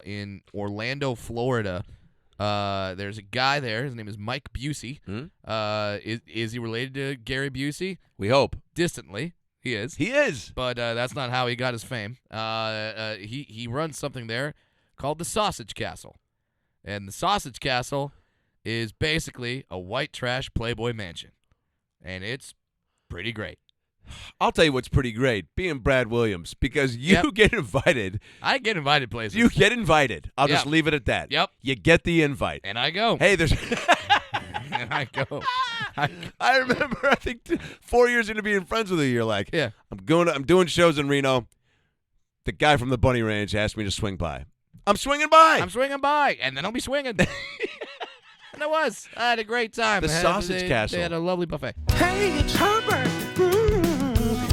in Orlando, Florida. There's a guy there. His name is Mike Busey. Is he related to Gary Busey? We hope. Distantly, he is. He is. But that's not how he got his fame. He runs something there called the Sausage Castle. And the Sausage Castle is basically a white trash Playboy mansion. And it's pretty great. I'll tell you what's pretty great, being Brad Williams, because you get invited. I get invited places. You get invited. I'll just leave it at that. Yep. You get the invite. And I go. Hey, there's... And I go. I remember, I think 4 years into being friends with you, you're like, Yeah. I'm doing shows in Reno. The guy from the Bunny Ranch asked me to swing by. I'm swinging by. I'm swinging by, and then I'll be swinging. And I was. I had a great time. The Sausage Castle. They had a lovely buffet. Hey, it's Herbert.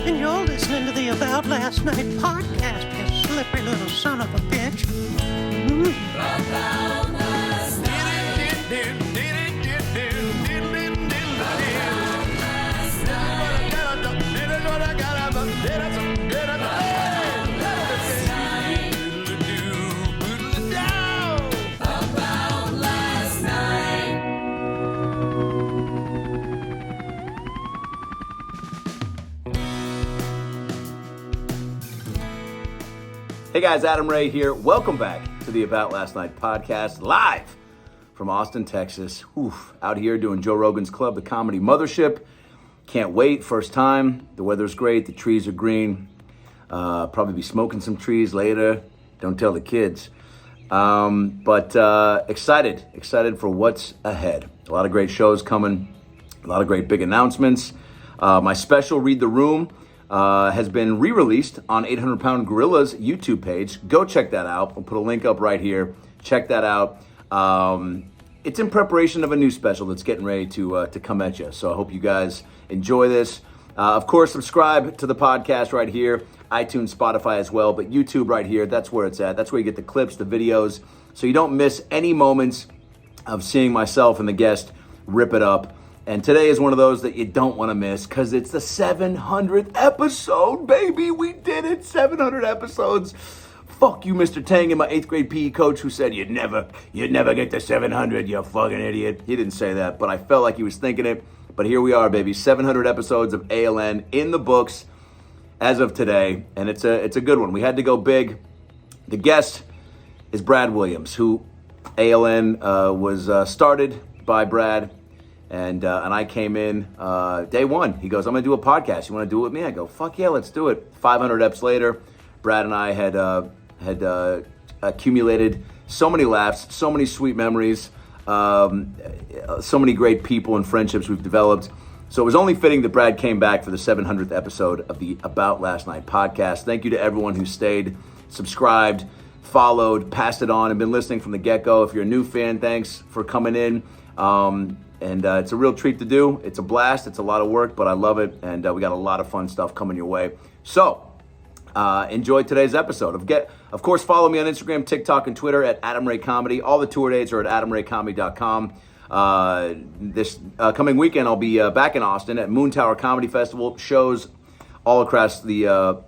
And you're listening to the About Last Night podcast, you slippery little son of a bitch. About last night. Hey guys, Adam Ray here. Welcome back to the About Last Night podcast, live from Austin, Texas. Out here doing Joe Rogan's Club, the comedy mothership. Can't wait, first time. The weather's great, the trees are green. Probably be smoking some trees later. Don't tell the kids. But excited for what's ahead. A lot of great shows coming, a lot of great big announcements. My special, Read the Room, has been re-released on 800 Pound Gorilla's YouTube page. Go check that out. We'll put a link up right here. Check that out. It's in preparation of a new special that's getting ready to come at you. So I hope you guys enjoy this. Of course, subscribe to the podcast right here. iTunes, Spotify as well. But YouTube right here, that's where it's at. That's where you get the clips, the videos. So you don't miss any moments of seeing myself and the guest rip it up. And today is one of those that you don't want to miss because it's the 700th episode, baby. We did it, 700 episodes. Fuck you, Mr. Tang, and my 8th grade PE coach who said you'd never get to 700, you fucking idiot. He didn't say that, but I felt like he was thinking it. But here we are, baby, 700 episodes of ALN in the books as of today, and it's a good one. We had to go big. The guest is Brad Williams, who ALN was started by Brad. And I came in day one. He goes, I'm going to do a podcast. You want to do it with me? I go, fuck yeah, let's do it. 500 eps later, Brad and I had accumulated so many laughs, so many sweet memories, so many great people and friendships we've developed. So it was only fitting that Brad came back for the 700th episode of the About Last Night podcast. Thank you to everyone who stayed, subscribed, followed, passed it on, and been listening from the get-go. If you're a new fan, thanks for coming in. And it's a real treat to do. It's a blast. It's a lot of work, but I love it. And we got a lot of fun stuff coming your way. So enjoy today's episode. Of course, follow me on Instagram, TikTok, and Twitter at Adam Ray Comedy. All the tour dates are at adamraycomedy.com. This coming weekend, I'll be back in Austin at Moon Tower Comedy Festival. Shows all across the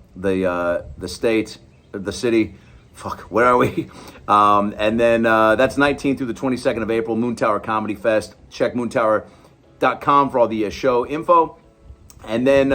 state, the city. Fuck, where are we? And then that's 19th through the 22nd of April, Moon Tower Comedy Fest. Check moontower.com for all the show info. And then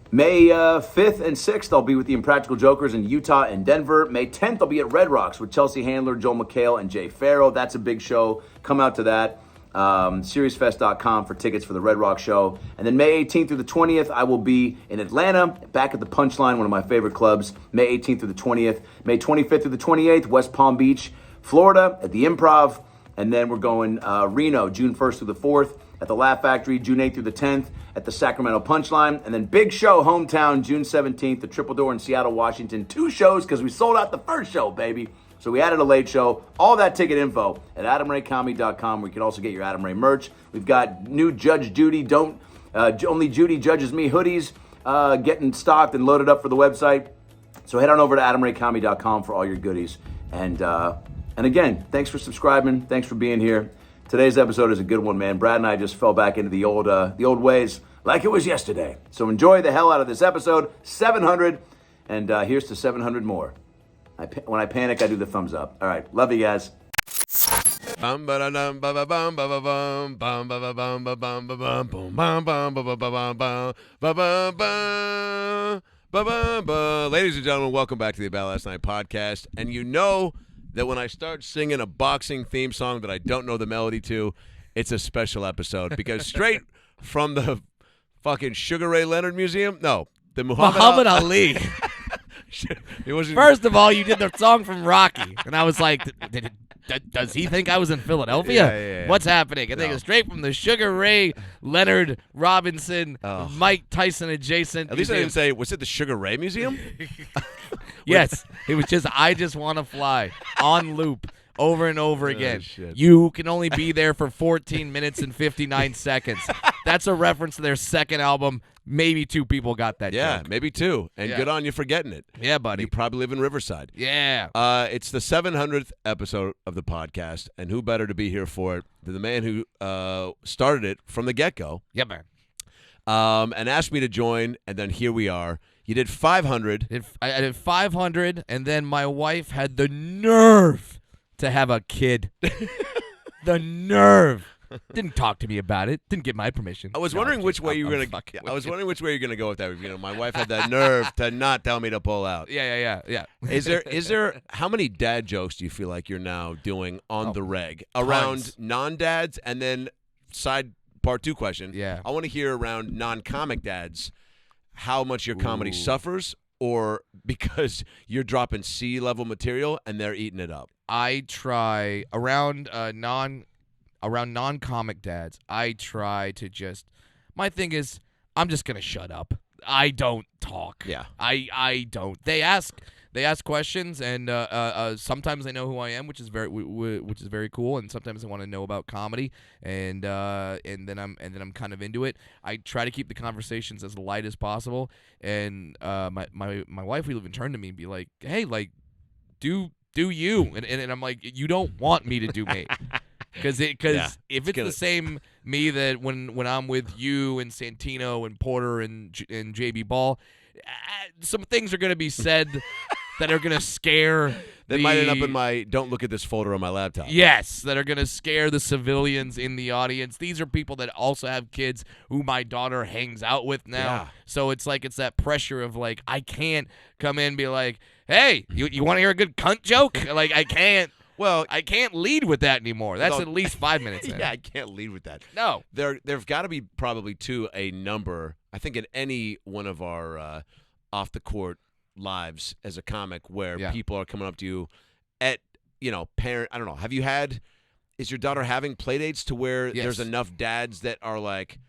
May 5th and 6th, I'll be with the Impractical Jokers in Utah and Denver. May 10th, I'll be at Red Rocks with Chelsea Handler, Joel McHale, and Jay Farrow. That's a big show. Come out to that. SiriusFest.com for tickets for the Red Rock show. And then May 18th through the 20th, I will be in Atlanta, back at the Punchline, one of my favorite clubs. May 18th through the 20th. May 25th through the 28th, West Palm Beach, Florida, at the Improv. And then we're going Reno, June 1st through the 4th, at the Laugh Factory, June 8th through the 10th, at the Sacramento Punchline. And then big show, hometown, June 17th, the Triple Door in Seattle, Washington. 2 shows because we sold out the first show, baby. So we added a late show. All that ticket info at adamraycomedy.com, where you can also get your Adam Ray merch. We've got new Judge Judy, Only Judy Judges Me hoodies getting stocked and loaded up for the website. So head on over to adamraycomedy.com for all your goodies. And again, thanks for subscribing. Thanks for being here. Today's episode is a good one, man. Brad and I just fell back into the old ways like it was yesterday. So enjoy the hell out of this episode, 700, and here's to 700 more. When I panic, I do the thumbs up. All right. Love you guys. Ladies and gentlemen, welcome back to the About Last Night podcast. And you know that when I start singing a boxing theme song that I don't know the melody to, it's a special episode because straight from the fucking Sugar Ray Leonard Museum, no, the Muhammad Ali. It wasn't. First of all, you did the song from Rocky, and I was like, does he think I was in Philadelphia? Yeah. What happening? I think No. it's straight from the Sugar Ray Leonard Robinson, Oh. Mike Tyson adjacent. At least I museum. didn't say, was it the Sugar Ray Museum? Yes, it was just I Just Want to Fly on loop over and over again. shit. You can only be there for 14 minutes and 59 seconds. That's a reference to their second album. Maybe 2 people got that Yeah, joke. maybe 2. And Yeah. good on you for getting it. Yeah, buddy. You probably live in Riverside. Yeah. It's the 700th episode of the podcast, and who better to be here for it than the man who started it from the get-go Yeah, man. and asked me to join, and then here we are. You did 500. I did 500, and then my wife had the nerve to have a kid. The nerve. Didn't talk to me about it. Didn't get my permission. I was No, wondering I'm which kidding. way you were I'm going to fucking I was with you. wondering which way you're going to go with that. You know, my wife had that nerve to not tell me to pull out. Yeah. Is there how many dad jokes do you feel like you're now doing on the reg around tons. non-dads? And then side part 2 question. Yeah. I want to hear around non-comic dads how much your comedy Ooh. suffers, or because you're dropping C-level material and they're eating it up. I try around non-comic dads. I try to just. My thing is, I'm just gonna shut up. I don't talk. Yeah. I don't. They ask questions, and sometimes they know who I am, which is very cool. And sometimes they want to know about comedy, and then I'm kind of into it. I try to keep the conversations as light as possible. And my wife will even turn to me and be like, "Hey, like, do you?" And I'm like, "You don't want me to do me." Because Yeah, if it's the same me that when I'm with you and Santino and Porter and JB Ball, some things are going to be said that are going to scare. That might end up in my don't look at this folder on my laptop. Yes, that are going to scare the civilians in the audience. These are people that also have kids who my daughter hangs out with now. Yeah. So it's that pressure of like, I can't come in and be like, hey, you want to hear a good cunt joke? Like, I can't. Well, I can't lead with that anymore. That's No. at least 5 minutes in. yeah, I can't lead with that. No. There've got to be probably a number. I think in any one of our off the court lives as a comic where Yeah. people are coming up to you at parent. I don't know. Have you had? Is your daughter having play dates to where Yes. there's enough dads that are like,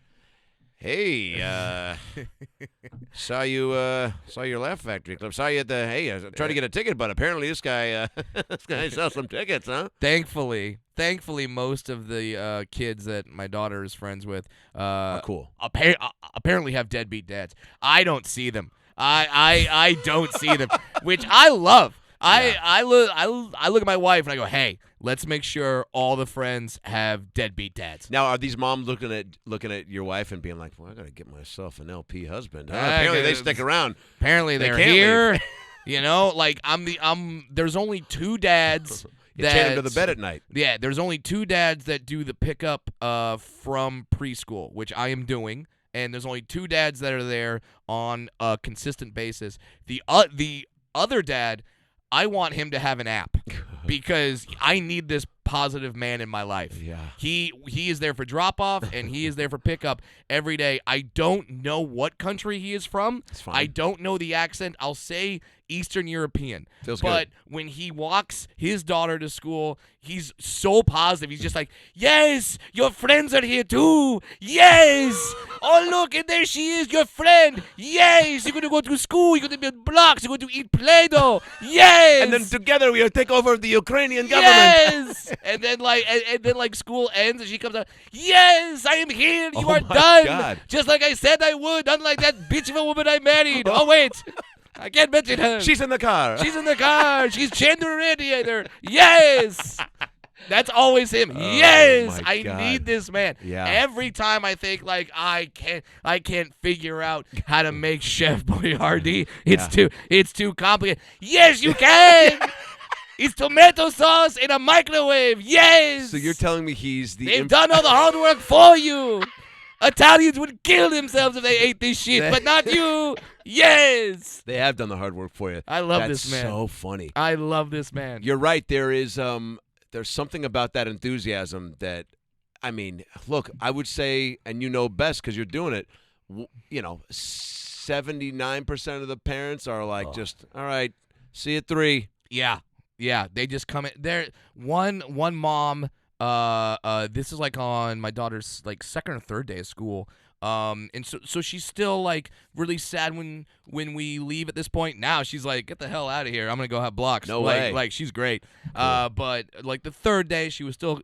hey, saw your Laugh Factory club. Saw you at the I tried to get a ticket, but apparently this guy sells some tickets, huh? Thankfully, most of the kids that my daughter is friends with Cool. apparently have deadbeat dads. I don't see them. I don't see them, which I love. I look at my wife and I go, hey, let's make sure all the friends have deadbeat dads. Now, are these moms looking at your wife and being like, well, I got to get myself an LP husband? Huh? I Apparently, they guess- stick around. Apparently They they're can't here. Like there's only 2 dads. You chain them to the bed at night. Yeah, there's only 2 dads that do the pickup from preschool, which I am doing, and there's only 2 dads that are there on a consistent basis. The other dad, I want him to have an app because I need this positive man in my life. Yeah. He is there for drop off and he is there for pickup every day. I don't know what country he is from. That's fine. I don't know the accent. I'll say Eastern European. Feels but good. when he walks his daughter to school, he's so positive. He's just like, yes, your friends are here too. Yes. Oh, look, and there she is, your friend. Yes, you're going to go to school. You're going to build blocks. You're going to eat Play-Doh. Yes. And then together we will take over the Ukrainian government. Yes. and then like school ends and she comes out, yes, I am here. You Oh are my done. God. Just like I said I would. Unlike that bitch of a woman I married. Oh, wait. I can't mention her. She's in the car. She's in the car. She's chained to the radiator. Yes. That's always him. Oh, Yes, my I God. need this man. Yeah. Every time I think like I can't figure out how to make Chef Boyardee. It's too complicated. Yes, you can. It's tomato sauce in a microwave. Yes. So you're telling me he's the They've done all the hard work for you. Italians would kill themselves if they ate this shit, but not you. Yes. They have done the hard work for you. I love That's this man. so funny. I love this man. You're right. There's something about that enthusiasm that, I mean, look, I would say, and you know best because you're doing it, 79% of the parents are like, just, all right, see you at 3. Yeah. They just come in. There, one mom. This is like on my daughter's like second or third day of school. And so she's still like really sad when we leave at this point. Now she's like, get the hell out of here. I'm gonna go have blocks. No like, way. Like she's great. But like the third day, she was still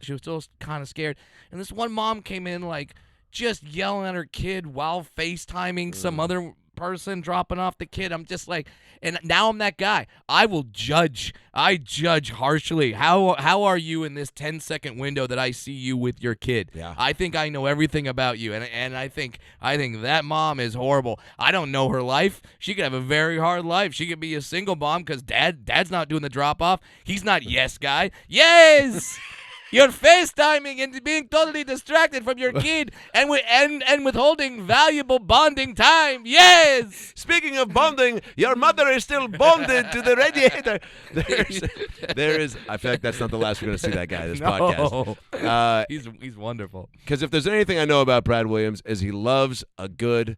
kind of scared. And this one mom came in like just yelling at her kid while FaceTiming some other person dropping off the kid. I'm just like, and now I'm that guy. I judge harshly. How are you in this 10-second window that I see you with your kid? Yeah. I think I know everything about you, and I think that mom is horrible. I don't know her life. She could have a very hard life. She could be a single mom because dad's not doing the drop off. He's not yes guy. Yes. You're FaceTiming and being totally distracted from your kid and withholding valuable bonding time. Yes. Speaking of bonding, your mother is still bonded to the radiator. There is. I feel like that's not the last we're going to see that guy in this podcast. He's wonderful. Because if there's anything I know about Brad Williams is he loves a good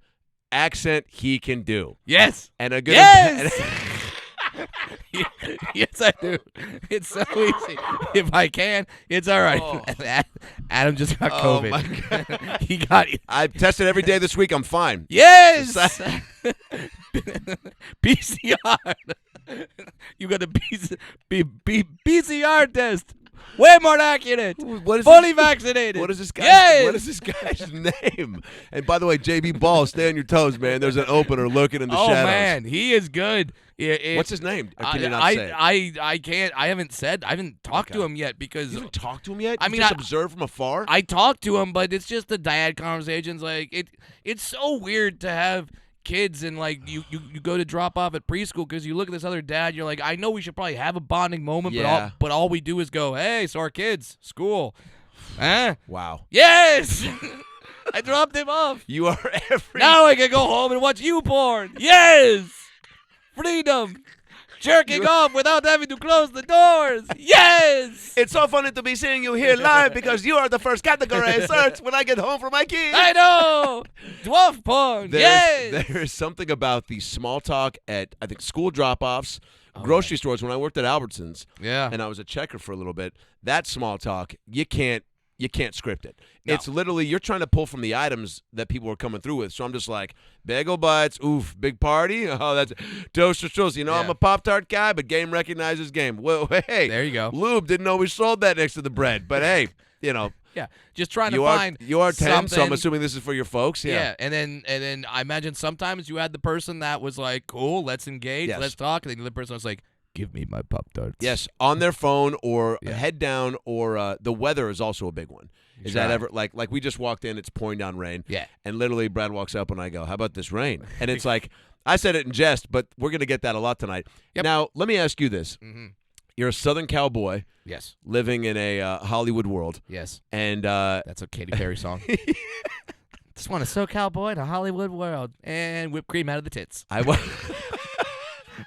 accent he can do. Yes. And a good. Yes. Yes, I do. It's so easy. If I can, it's all right. Oh. Adam just got Oh, COVID. my God. He got it. I've tested every day this week. I'm fine. Yes. PCR. You got a PCR test. Way more accurate. What is Fully vaccinated. What is this guy? Yes. What is this guy's name? And by the way, JB Ball, stay on your toes, man. There's an opener looking in the Oh shadows. man, he is good. What's his name? Or can you not say it? I can't. I haven't talked to him yet because You haven't talked to him yet? I You mean, just I- observed from afar? I talked to him, but it's just the dad conversations. Like it's so weird to have kids and like you go to drop off at preschool because you look at this other dad. You're like, I know we should probably have a bonding moment, Yeah. but all we do is go, hey, so our kids, school, Wow. yes. I dropped him off. You are every... Now I can go home and watch you porn. Yes, freedom. Jerking off without having to close the doors. Yes. It's so funny to be seeing you here live because you are the first category I search when I get home from my kids. I know. Dwarf porn. Yes. There is something about the small talk at, I think, school drop-offs, grocery stores. When I worked at Albertsons, Yeah. and I was a checker for a little bit, that small talk, you can't script it. No. It's literally, you're trying to pull from the items that people were coming through with. So I'm just like, bagel bites, oof, big party. Oh, that's toaster strudels. I'm Yeah. a Pop-Tart guy, but game recognizes game. Well, hey. There you go. Lube didn't know we sold that next to the bread. But hey, Yeah. Just trying you to are find you are 10, so I'm something- assuming this is for your folks. Yeah. And then I imagine sometimes you had the person that was like, cool, let's engage, Yes. let's talk. And then the other person was like, give me my Pop-Tarts. Yes, on their phone or Yeah. head down, or the weather is also a big one. Is Try. that ever like we just walked in? It's pouring down rain. Yeah. And literally, Brad walks up and I go, "How about this rain?" And it's like I said it in jest, but we're gonna get that a lot tonight. Yep. Now, let me ask you this: You're a Southern cowboy Yes. living in a Hollywood world, Yes. and That's a Katy Perry song. Just want a SoCal boy in a Hollywood world and whipped cream out of the tits. I wa-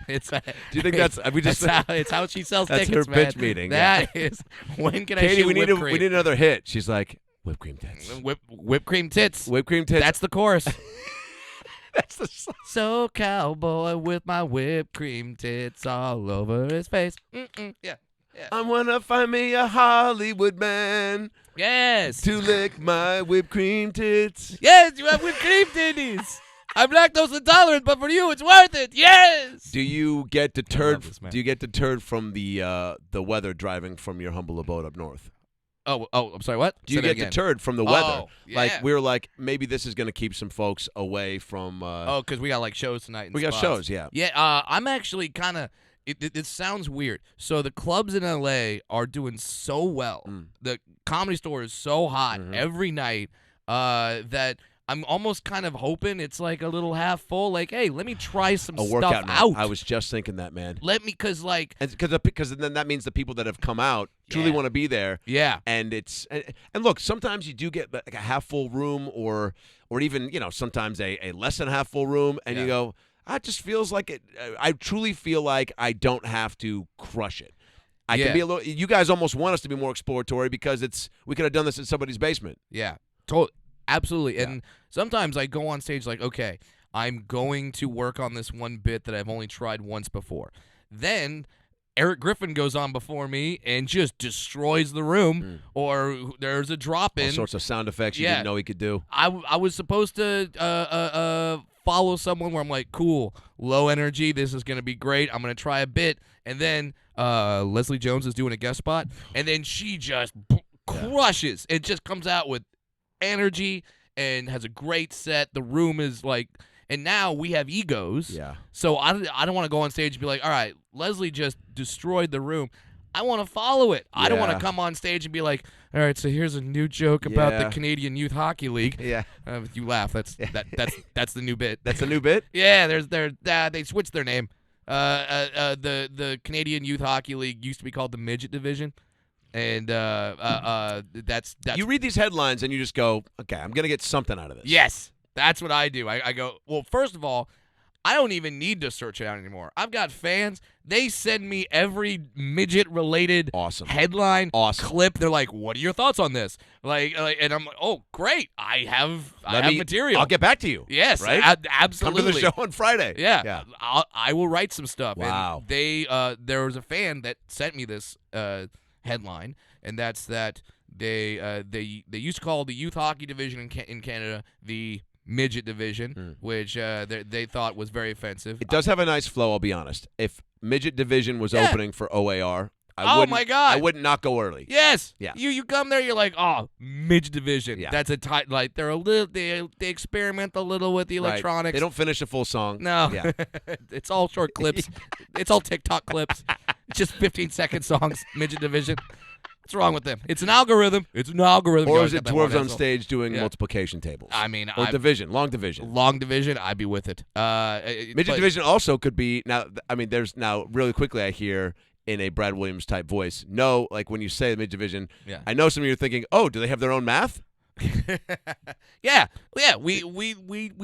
It's. Do you think that's we just? it's how she sells That's tickets, her man. pitch meeting, That is. When can I Katy, shoot we need whipped cream? we need another hit. She's like whipped cream tits. Whipped cream tits. Whipped cream tits. That's the chorus. That's the song. So cowboy with my whipped cream tits all over his face. Yeah. I wanna find me a Hollywood man Yes. to lick my whipped cream tits. Yes, you have whipped cream titties. I'm lactose intolerant, but for you, it's worth it. Yes. Do you get deterred? this, man. Do you get deterred from the weather driving from your humble abode up north? Oh, I'm sorry. What? Do you Say that get again. deterred from the weather? Oh, Like yeah. we're like maybe this is gonna keep some folks away from. Oh, because we got like shows tonight. And we got spots. shows, yeah. Yeah. I'm actually kind of it sounds weird. So the clubs in LA are doing so well. The Comedy Store is so hot every night that I'm almost kind of hoping it's like a little half full. Like, hey, let me try some A stuff workout night. out. I was just thinking that, man. Let me, because Then that means the people that have come out truly want to be there. Yeah. And and look, sometimes you do get like a half full room or even, sometimes a less than half full room, and you go, it just feels like it. I truly feel like I don't have to crush it. I can be a little. You guys almost want us to be more exploratory because we could have done this in somebody's basement. Yeah, absolutely. Yeah. And sometimes I go on stage like, okay, I'm going to work on this one bit that I've only tried once before. Then Eric Griffin goes on before me and just destroys the room, or there's a drop in. All sorts of sound effects you didn't know he could do. I was supposed to follow someone where I'm like, cool, low energy, this is going to be great, I'm going to try a bit, and then Leslie Jones is doing a guest spot, and then she just crushes. It just comes out with energy and has a great set. The room is like, and now we have egos. Yeah. So I don't want to go on stage and be like, all right, Leslie just destroyed the room. I want to follow it. I don't want to come on stage and be like, all right, so here's a new joke about the Canadian Youth Hockey League. Yeah. You laugh. That's the new bit. That's the new bit? Yeah. They switched their name. The Canadian Youth Hockey League used to be called the Midget Division. And that's you read these headlines and you just go, okay, I'm gonna get something out of this. Yes, that's what I do. I go, well, first of all, I don't even need to search it out anymore. I've got fans. They send me every midget-related headline clip. They're like, what are your thoughts on this? Like, and I'm like, oh, great. I have material. I'll get back to you. Yes, right? Absolutely. Come to the show on Friday. Yeah. I will write some stuff. Wow. And there was a fan that sent me this headline, and that's that they used to call the youth hockey division in Canada the Midget Division, which they thought was very offensive. It does have a nice flow, I'll be honest. If Midget Division was opening for OAR, my God, I would not go early. Yes. Yeah. You come there, you're like, oh, Midget Division. Yeah. That's like they're a little they experiment a little with the electronics. Right. They don't finish a full song. No. Yeah. It's all short clips. It's all TikTok clips. It's just 15-second songs. Midget Division. What's wrong with them? It's an algorithm. Or is it dwarves on stage doing multiplication tables? I mean, or division, long division. Long division, I'd be with it. Midget division also could be now. I mean, there's now really quickly I hear in a Brad Williams type voice. No, like when you say the midget division, I know some of you are thinking, oh, do they have their own math? Yeah. We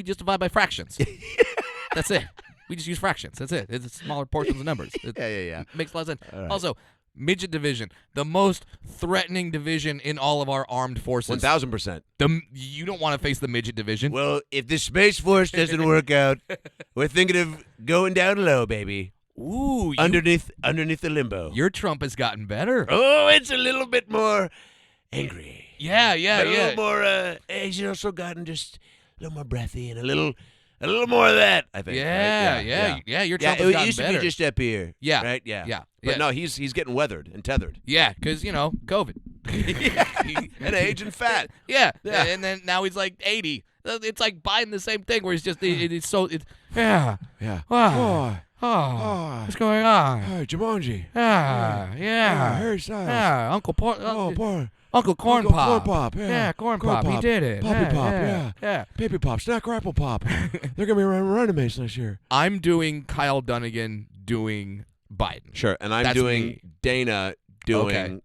just divide by fractions. That's it. We just use fractions. That's it. It's smaller portions of numbers. Yeah. Makes a lot of sense. Right. Also, Midget Division, the most threatening division in all of our armed forces. 1,000%. You don't want to face the Midget Division. Well, if the Space Force doesn't work out, we're thinking of going down low, baby. Ooh. Underneath the limbo. Your Trump has gotten better. Oh, it's a little bit more angry. Yeah. A little more, he's also gotten just a little more breathy and a little more of that, I think. Yeah. Your Trump has gotten better. It used to be just up here. Yeah. Right? Yeah. But no, he's getting weathered and tethered. Yeah, because, COVID. And age and fat. Yeah. And then now he's like 80. It's like Biden, the same thing, where he's just, yeah. What's going on? Hey, Jumanji. Yeah, Uncle Corn Pop. Yeah, Corn Pop. He did it. Poppy Pop, yeah. Baby Pop, Snack Ripple Pop. They're going to be running mates next year. I'm doing Kyle Dunnigan doing Biden. Sure, and I'm That's doing me. Dana doing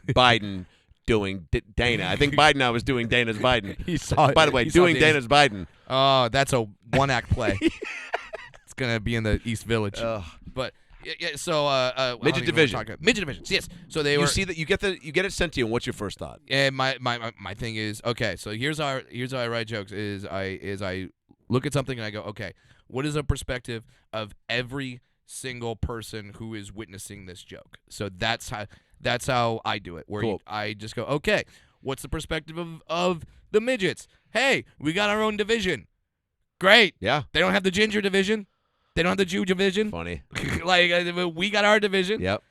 Biden doing Dana. I think Biden now was doing Dana's Biden. He saw it. By the way, doing Dana's Biden. Oh, that's a one-act play. It's going to be in the East Village. But... Yeah, so Midget Division. Midget Divisions, yes. So they you see that you get it sent to you. And what's your first thought? And my thing is, okay. So here's how I write jokes. Is I look at something and I go, okay, what is a perspective of every single person who is witnessing this joke? So that's how I do it. Where cool. I just go, okay, what's the perspective of the midgets? Hey, we got our own division. Great. Yeah. They don't have the ginger division. They don't have the Jew division. Funny. We got our division. Yep.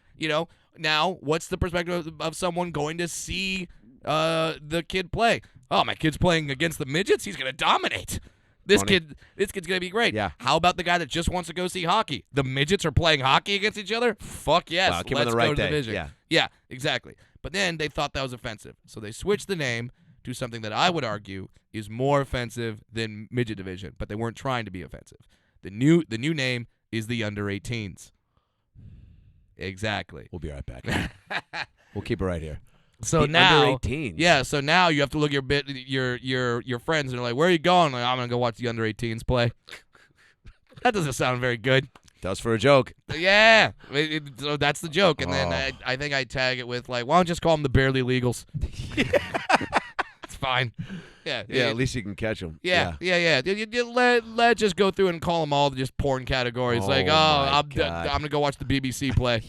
Now, what's the perspective of someone going to see the kid play? Oh, my kid's playing against the midgets? He's going to dominate. This Funny. kid's gonna be great. Yeah. How about the guy that just wants to go see hockey? The midgets are playing hockey against each other? Fuck yes. Wow, give him Let's the right go to day. the Vision. Yeah. Yeah, exactly. But then they thought that was offensive. So they switched the name to something that I would argue is more offensive than Midget Division, but they weren't trying to be offensive. The new name is the Under 18s. Exactly. We'll be right back. We'll keep it right here. So The now, under 18s. yeah. So now you have to look at your friends and they're like, "Where are you going?" Like, I'm gonna go watch the Under 18s play. That doesn't sound very good. Does for a joke. Yeah, so that's the joke. And then Oh. I think I tag it with like, "Why don't you just call them the barely legals?" It's fine. Yeah, Yeah, at least you can catch them. Yeah. Let's just go through and call them all just porn categories. Oh, like, my I'm God. gonna go watch the BBC play.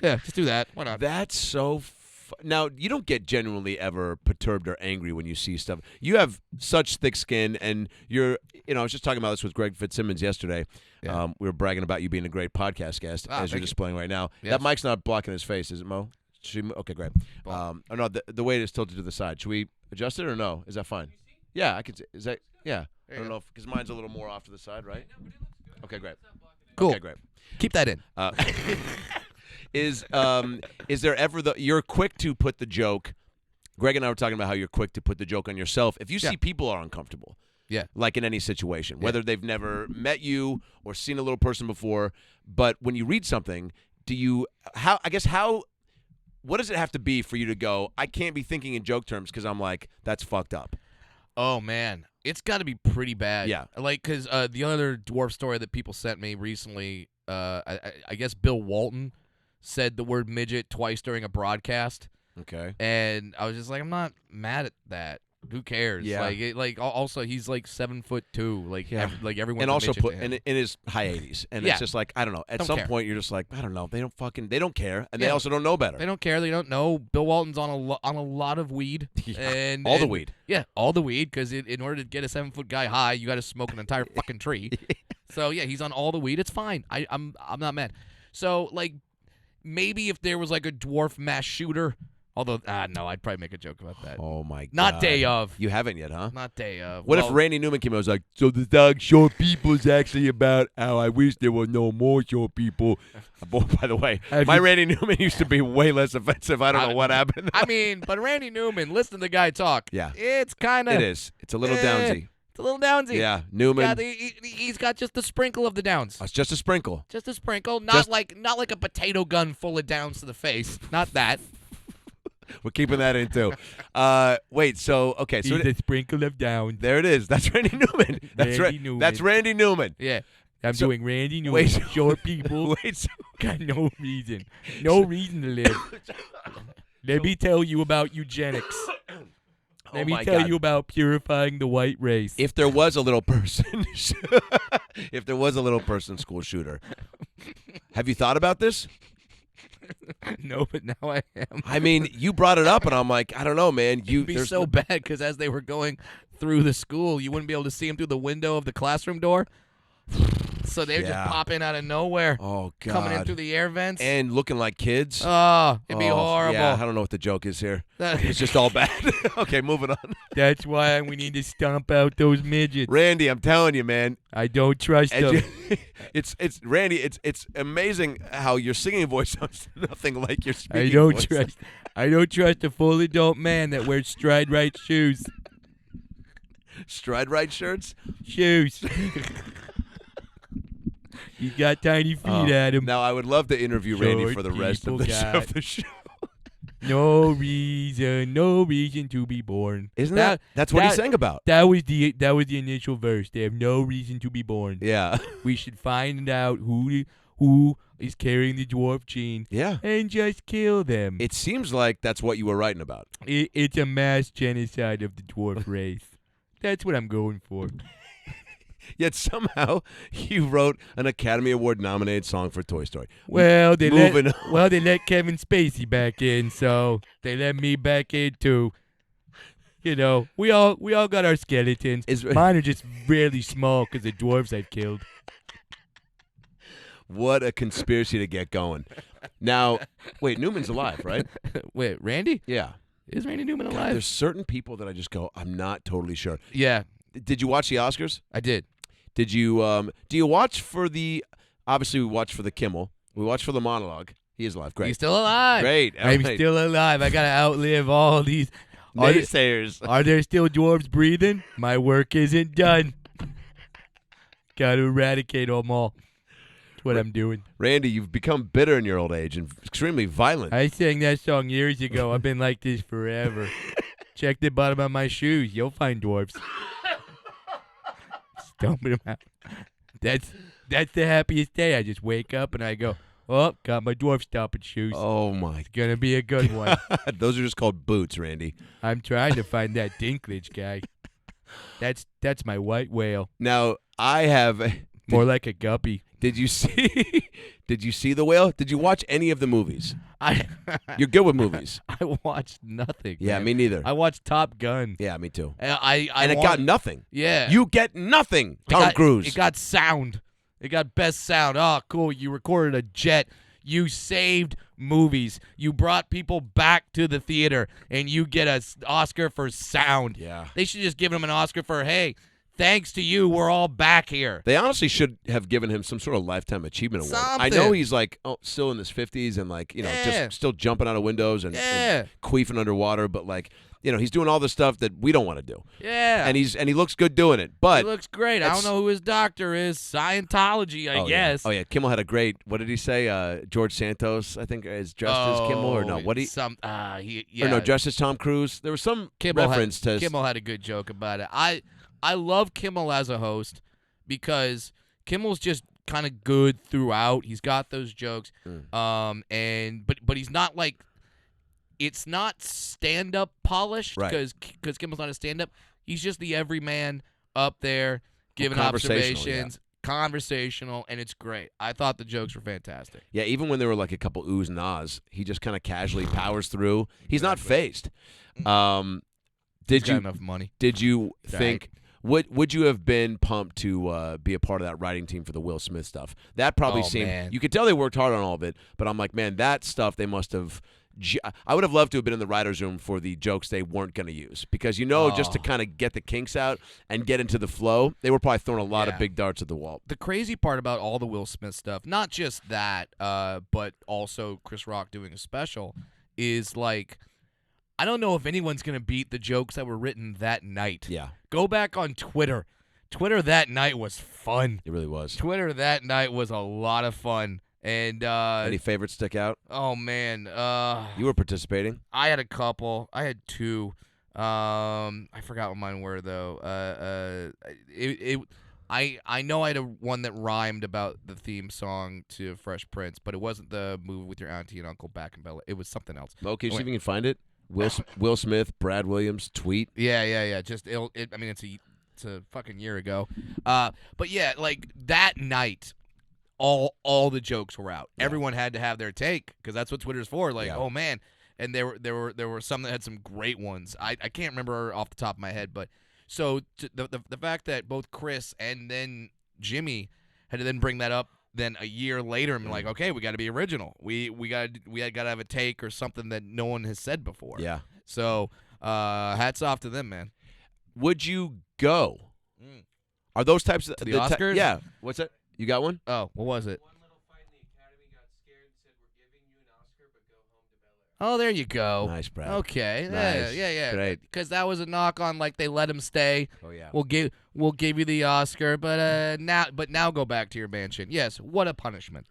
Yeah, just do that. Why not? That's so. Now you don't get genuinely ever perturbed or angry when you see stuff. You have such thick skin, and you're. I was just talking about this with Greg Fitzsimmons yesterday. Yeah. We were bragging about you being a great podcast guest, as you're thank you. displaying right now. Yes. That mic's not blocking his face, is it, Mo? Okay, great. Oh no, the way it is tilted to the side. Should we adjust it or no? Is that fine? Yeah, I can see. Is that? Yeah. I don't know because mine's a little more off to the side, right? Okay, great. Cool. Okay, great. Keep that in. Is there ever you're quick to put the joke? Greg and I were talking about how you're quick to put the joke on yourself. If you see people are uncomfortable, Yeah. like in any situation, whether they've never met you or seen a little person before, but when you read something, what does it have to be for you to go, I can't be thinking in joke terms because I'm like, that's fucked up. Oh man, it's got to be pretty bad. Yeah. Like because the other dwarf story that people sent me recently, I guess Bill Walton said the word midget twice during a broadcast, Okay. and I was just like, I'm not mad at that. Who cares? Yeah. Also he's like 7'2". Like everyone. And also put put in his high 80s, and Yeah. it's just like I don't know. At Don't some care. point, you're just like I don't know. They don't care, and they Yeah. also don't know better. They don't care. They don't know. Bill Walton's on a lot of weed. And all the weed. Yeah, all the weed. Because in order to get a 7-foot guy high, you got to smoke an entire fucking tree. So yeah, he's on all the weed. It's fine. I'm not mad. So like, maybe if there was like a dwarf mass shooter. Although, no, I'd probably make a joke about that. Oh my god. Not day of. You haven't yet, huh? Not day of. What if Randy Newman came out and was like, so the dog short people is actually about how I wish there were no more short people. Boy, by the way, my Randy Newman used to be way less offensive. I don't know what happened. I mean, but Randy Newman, listen to the guy talk. Yeah. It's kind of. It is. It's a little downsy. It's a little downsy. Yeah, Newman. He's got just the sprinkle of the downs. It's just a sprinkle. Just a sprinkle. Not like a potato gun full of downs to the face. Not that. We're keeping that in too. Wait, so okay, so He's a sprinkle of downs. there it is. That's Randy Newman. That's Randy Newman. That's Randy Newman. Yeah. I'm So- doing Randy Newman. wait, so- Short people Wait, so, got no reason. No reason to live. Let me tell you about eugenics. Let me my tell God. you about purifying the white race. if there was a little person, school shooter, have you thought about this? No, but now I am. I mean, you brought it up, and I'm like, I don't know, man. It'd be so bad because as they were going through the school, you wouldn't be able to see them through the window of the classroom door. So they'd Yeah. just pop in out of nowhere, Oh God, coming in through the air vents. and looking like kids. Oh, it'd be Oh, horrible. Yeah, I don't know what the joke is here. It's just all bad. Okay, moving on. That's why we need to stomp out those midgets. Randy, I'm telling you, man. I don't trust And them. it's Randy. It's amazing how your singing voice sounds nothing like your speaking I don't voice. trust. I don't trust a full adult man that wears stride right shoes. Stride right shirts. Shoes. He's got tiny feet at him. Now I would love to interview Randy Short for the rest of people the show. No reason to be born. Isn't that's what he sang about? That was the initial verse. They have no reason to be born. Yeah. We should find out who is carrying the dwarf gene Yeah. and just kill them. It seems like that's what you were writing about. It's a mass genocide of the dwarf race. That's what I'm going for. Yet somehow you wrote an Academy Award nominated song for Toy Story. Well, they Moving let Kevin Spacey back in, so they let me back in too. You know, we all got our skeletons. Mine are just really small because the dwarves I've killed. What a conspiracy to get going. Now, wait, Newman's alive, right? Wait, Randy? Yeah. Is Randy Newman God, alive? there's certain people that I just go, I'm not totally sure. Yeah. Did you watch the Oscars? I did. Did you? Do you watch for the? Obviously, we watched for the Kimmel. We watched for the monologue. He is alive. Great. He's still alive. Great. I'm Right. still alive. I gotta outlive all these. Naysayers. Are there still dwarves breathing? My work isn't done. Gotta eradicate them all. That's what I'm doing. Randy, you've become bitter in your old age and extremely violent. I sang that song years ago. I've been like this forever. Check the bottom of my shoes. You'll find dwarves. Stomping them out. That's the happiest day. I just wake up and I go, oh, got my dwarf stomping shoes. Oh my! Gonna be a good one. Those are just called boots, Randy. I'm trying to find that Dinklage guy. That's my white whale. Now I have. More like a guppy. Did you see? Did you see the whale? Did you watch any of the movies? I You're good with movies. I watched nothing. Yeah, man. me neither. I watched Top Gun. Yeah, me too. And And it got nothing. Yeah. You get nothing, Tom Cruise. It got sound. It got best sound. Oh, cool. You recorded a jet. You saved movies. You brought people back to the theater, and you get an Oscar for sound. Yeah. They should just give him an Oscar for, hey, thanks to you, we're all back here. They honestly should have given him some sort of lifetime achievement award. I Something. know he's like still in his 50s and like, Yeah. just still jumping out of windows and Yeah. queefing underwater, but like, he's doing all the stuff that we don't want to do. Yeah. And he looks good doing it. But He looks great. I don't know who his doctor is. Scientology, I guess. Yeah. Oh yeah, Kimmel had a great. What did he say? George Santos, I think, is dressed as Kimmel, or no? What yeah. Or no, dressed as Tom Cruise. There was some Kimmel reference to. Kimmel had a good joke about it. I love Kimmel as a host because Kimmel's just kind of good throughout. He's got those jokes. But he's not like, it's not stand-up polished Right. because Kimmel's not a stand-up. He's just the everyman up there giving conversational, observations, conversational, and it's great. I thought the jokes were fantastic. Yeah, even when there were like a couple oohs and ahs, he just kind of casually powers through. He's not phased. He's Did got you enough money. Did you Right. think? Would you have been pumped to be a part of that writing team for the Will Smith stuff? That probably Oh, seemed. man. You could tell they worked hard on all of it, but I'm like, man, that stuff they must have. I would have loved to have been in the writers' room for the jokes they weren't going to use because just to kind of get the kinks out and get into the flow, they were probably throwing a lot of Yeah. big darts at the wall. The crazy part about all the Will Smith stuff, not just that, but also Chris Rock doing a special, is like, I don't know if anyone's going to beat the jokes that were written that night. Yeah, Go back on Twitter. Twitter that night was fun. it really was. Twitter that night was a lot of fun. And, Any favorites stick out? oh, man. You were participating. I had a couple. I had two. I forgot what mine were, though. I know I had one that rhymed about the theme song to Fresh Prince, but it wasn't the movie with your auntie and uncle back in Bella. It was something else. Okay, see if you can find it. Will Smith, Brad Williams tweet. Yeah. Just it's a fucking year ago. But yeah, like that night, all the jokes were out. Yeah. Everyone had to have their take because that's what Twitter's for. Like, Yeah. oh man, and there were some that had some great ones. I can't remember off the top of my head, but so the fact that both Chris and then Jimmy had to then bring that up then a year later and be like, okay, we got to be original. We got to have a take or something that no one has said before. Yeah. So hats off to them, man. Would you go? Are those types of To the Oscars? Yeah. What's that? You got one? Oh, what was it? One little fight in the academy got scared and said, "We're giving you an Oscar, but go home to Bel Air." Oh, there you go. Nice, Brad. Okay. Nice. Yeah. Great. Because that was a knock on like they let him stay. Oh yeah. We'll give you the Oscar, but now go back to your mansion. Yes. What a punishment.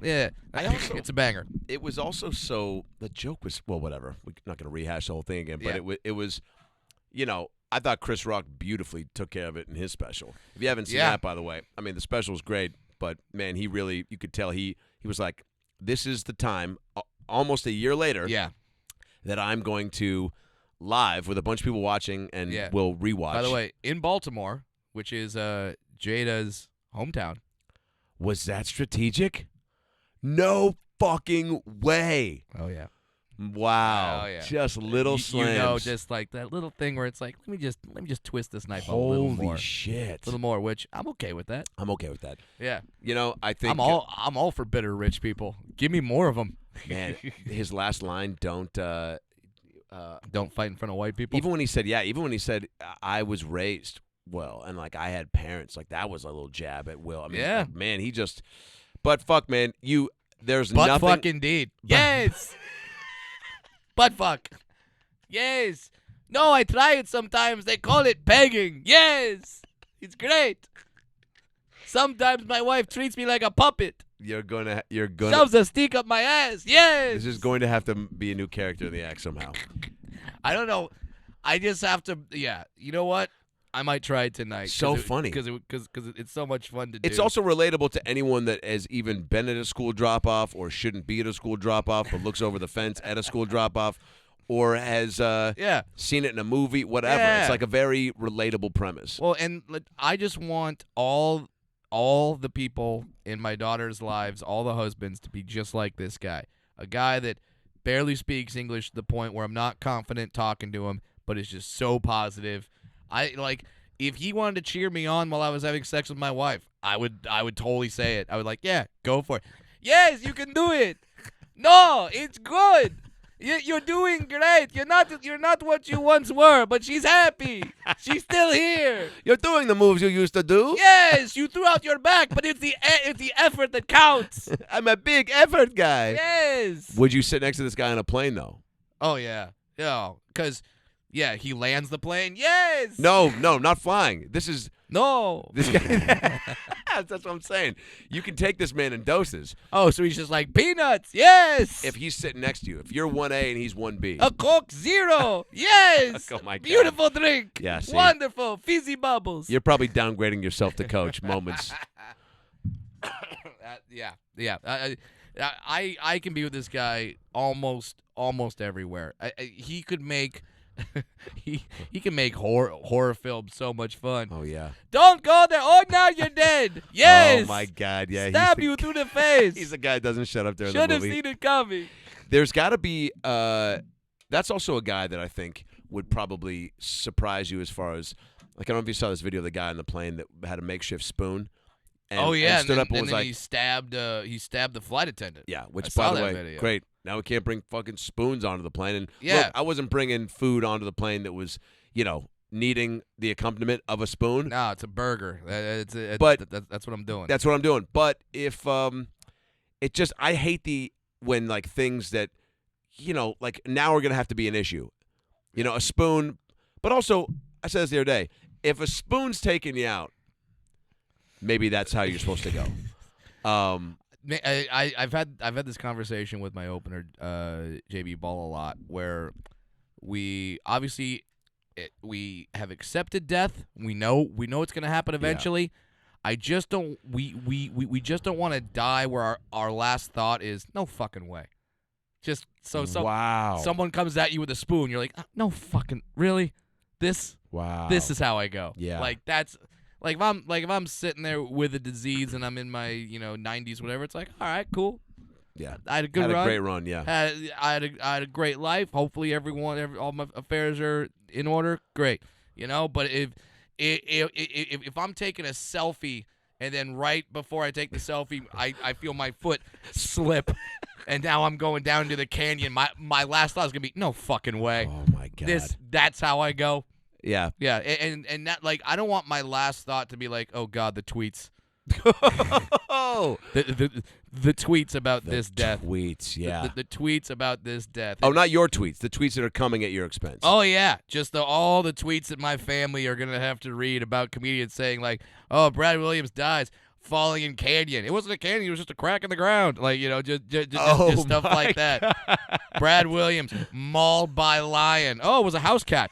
Yeah. It's a banger. It was also the joke was whatever. We're not going to rehash the whole thing again, but Yeah. it was, I thought Chris Rock beautifully took care of it in his special. If you haven't seen Yeah. that, by the way, I mean the special was great, but man, he really you could tell he was like, this is the time, almost a year later, Yeah. that I'm going to live with a bunch of people watching and Yeah. we'll rewatch. By the way, in Baltimore, which is Jada's hometown. was that strategic? No fucking way. Oh yeah. Wow. Oh, yeah. Just little slams. just like that little thing where it's like, let me just twist this knife a little more. Holy shit. A little more, which I'm okay with that. I'm okay with that. Yeah. I think I'm all for bitter rich people. Give me more of them. man, his last line, don't Don't fight in front of white people. even when he said I was raised Will, and like I had parents, like that was a little jab at Will. I mean, Yeah. like, man, he just. But fuck, man, there's Butt nothing. fuck indeed. Yes. Butt fuck. Yes. No, I try it sometimes. They call it pegging. Yes. It's great. Sometimes my wife treats me like a puppet. You're gonna. Shoves a stick up my ass. Yes. This is going to have to be a new character in the act somehow. I don't know. I just have to. Yeah. You know what? I might try it tonight. So funny. Because it's so much fun to do. It's also relatable to anyone that has even been at a school drop-off or shouldn't be at a school drop-off but looks over the fence at a school drop-off or has seen it in a movie, whatever. Yeah. It's like a very relatable premise. Well, and I just want all the people in my daughter's lives, all the husbands, to be just like this guy. A guy that barely speaks English to the point where I'm not confident talking to him, but is just so positive. If he wanted to cheer me on while I was having sex with my wife, I would totally say it. I would yeah, go for it. Yes, you can do it. No, it's good. You're doing great. You're not what you once were, but she's happy. She's still here. You're doing the moves you used to do. Yes, you threw out your back, but it's the effort that counts. I'm a big effort guy. Yes. Would you sit next to this guy on a plane, though? Oh, yeah. Yeah, because, he lands the plane. Yes. No, not flying. This guy. That's what I'm saying. You can take this man in doses. Oh, so he's just like, peanuts. Yes. If he's sitting next to you, if you're 1A and he's 1B. A Coke Zero. Yes. Oh, my God. Beautiful drink. Yeah, see. Wonderful. Fizzy bubbles. You're probably downgrading yourself to coach moments. Yeah. I can be with this guy almost everywhere. He could make he can make horror films so much fun. Oh yeah. Don't go there. Oh, now you're dead. Yes. Oh my God. Yeah. Stab you through the face. He's the guy that doesn't shut up during the Should have movie. seen it coming. There's got to be. That's also a guy that I think would probably surprise you as far as like I don't know if you saw this video of the guy on the plane that had a makeshift spoon. And, and stood up and was then like, he stabbed the flight attendant. yeah, I which saw by the that way, video. great. Now we can't bring fucking spoons onto the plane. And Yeah. look, I wasn't bringing food onto the plane that was, needing the accompaniment of a spoon. No, it's a burger. But that's what I'm doing. That's what I'm doing. But if it just I hate when like things that like now are gonna have to be an issue. A spoon. But also I said this the other day. If a spoon's taking you out, maybe that's how you're supposed to go. I've had this conversation with my opener, JB Ball, a lot, where we obviously we have accepted death. We know it's going to happen eventually. I just don't. We just don't want to die where our last thought is no fucking way. Just wow. Someone comes at you with a spoon, you're like, no fucking really. This is how I go. Yeah. Like that's. Like if I'm sitting there with a disease and I'm in my 90s whatever, it's like all right, cool. Yeah, I had a good run. Had a great run. Yeah, I had a great life. Hopefully all my affairs are in order. Great, But if I'm taking a selfie and then right before I take the selfie, I feel my foot slip, and now I'm going down to the canyon. My last thought is gonna be no fucking way. Oh my God. That's how I go. Yeah. Yeah, and that I don't want my last thought to be like, oh God, the tweets. Oh, the tweets about this death. Tweets, yeah. The tweets about this death. Oh, not your tweets. The tweets that are coming at your expense. Oh yeah, just all the tweets that my family are gonna have to read about comedians saying like, oh, Brad Williams dies falling in canyon. It wasn't a canyon. It was just a crack in the ground. Just stuff like that. Brad Williams mauled by lion. Oh, it was a house cat.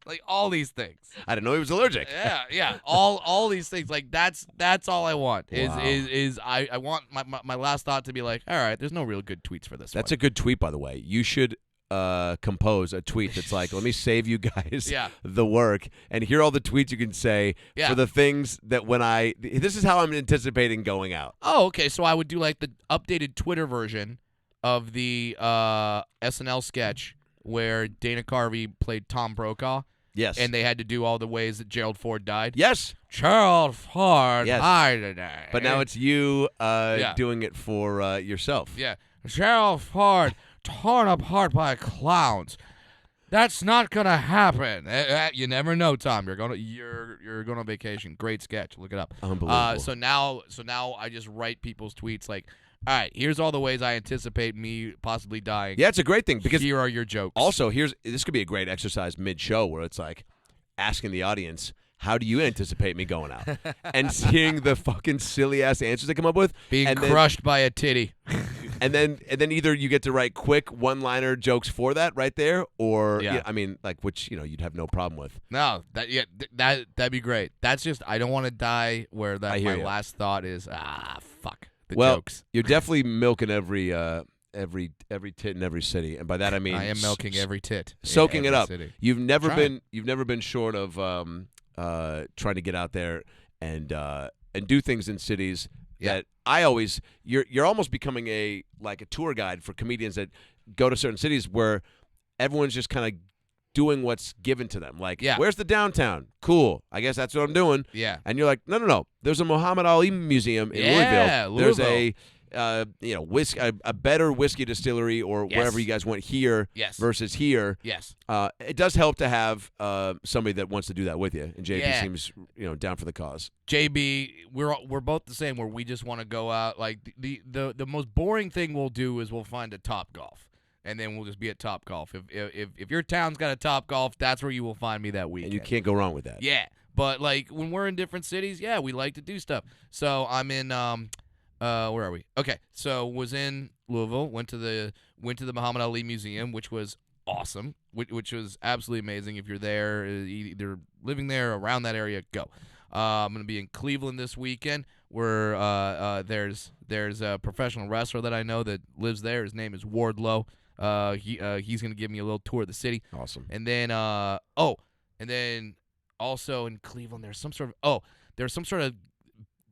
Like all these things. I didn't know he was allergic. Yeah. All these things. Like that's all I want. Wow. Is I want my last thought to be like, all right, there's no real good tweets for this. That's a good tweet, by the way. You should compose a tweet that's like, let me save you guys the work and hear all the tweets you can say for the things that this is how I'm anticipating going out. Oh, okay. So I would do like the updated Twitter version of the SNL sketch where Dana Carvey played Tom Brokaw. Yes. And they had to do all the ways that Gerald Ford died. Yes. Gerald Ford Yes. died today. But now it's you doing it for yourself. Yeah. Gerald Ford torn apart by clowns. That's not gonna happen. You never know, Tom. You're going on vacation. Great sketch. Look it up. Unbelievable. So now I just write people's tweets like, all right, here's all the ways I anticipate me possibly dying. Yeah, it's a great thing because here are your jokes. also this could be a great exercise mid-show where it's like asking the audience, how do you anticipate me going out? And seeing the fucking silly ass answers they come up with. Being and crushed by a titty. And then either you get to write quick one-liner jokes for that right there, or Yeah. I mean, like which you'd have no problem with. No, that'd be great. That's just I don't want to die where I hear my ya. last thought is fuck the Well, jokes. you're definitely milking every tit in every city, and by that I mean I am milking every tit, in soaking it every up. city. You've never Trying. been short of trying to get out there and do things in cities Yeah. that I always you're almost becoming a tour guide for comedians that go to certain cities where everyone's just kind of doing what's given to them. Like, Yeah. where's the downtown? Cool. I guess that's what I'm doing. Yeah. And you're like, no. There's a Muhammad Ali museum in Yeah, Louisville. There's Louisville. a better whiskey distillery or Yes. wherever you guys went here Yes. versus here. Yes. It does help to have somebody that wants to do that with you, and JP Yeah. seems down for the cause. JB, we're both the same where we just want to go out. Like the most boring thing we'll do is we'll find a Top Golf, and then we'll just be at Top Golf. If your town's got a Top Golf, that's where you will find me that weekend. And you can't go wrong with that. Yeah, but like when we're in different cities, yeah, we like to do stuff. So I'm in where are we? Okay, so was in Louisville. Went to the Muhammad Ali Museum, which was awesome. Which was absolutely amazing. If you're there, either living there or around that area, go. I'm gonna be in Cleveland this weekend, where there's a professional wrestler that I know that lives there. His name is Wardlow. He's gonna give me a little tour of the city. Awesome. And then and then also in Cleveland there's some sort of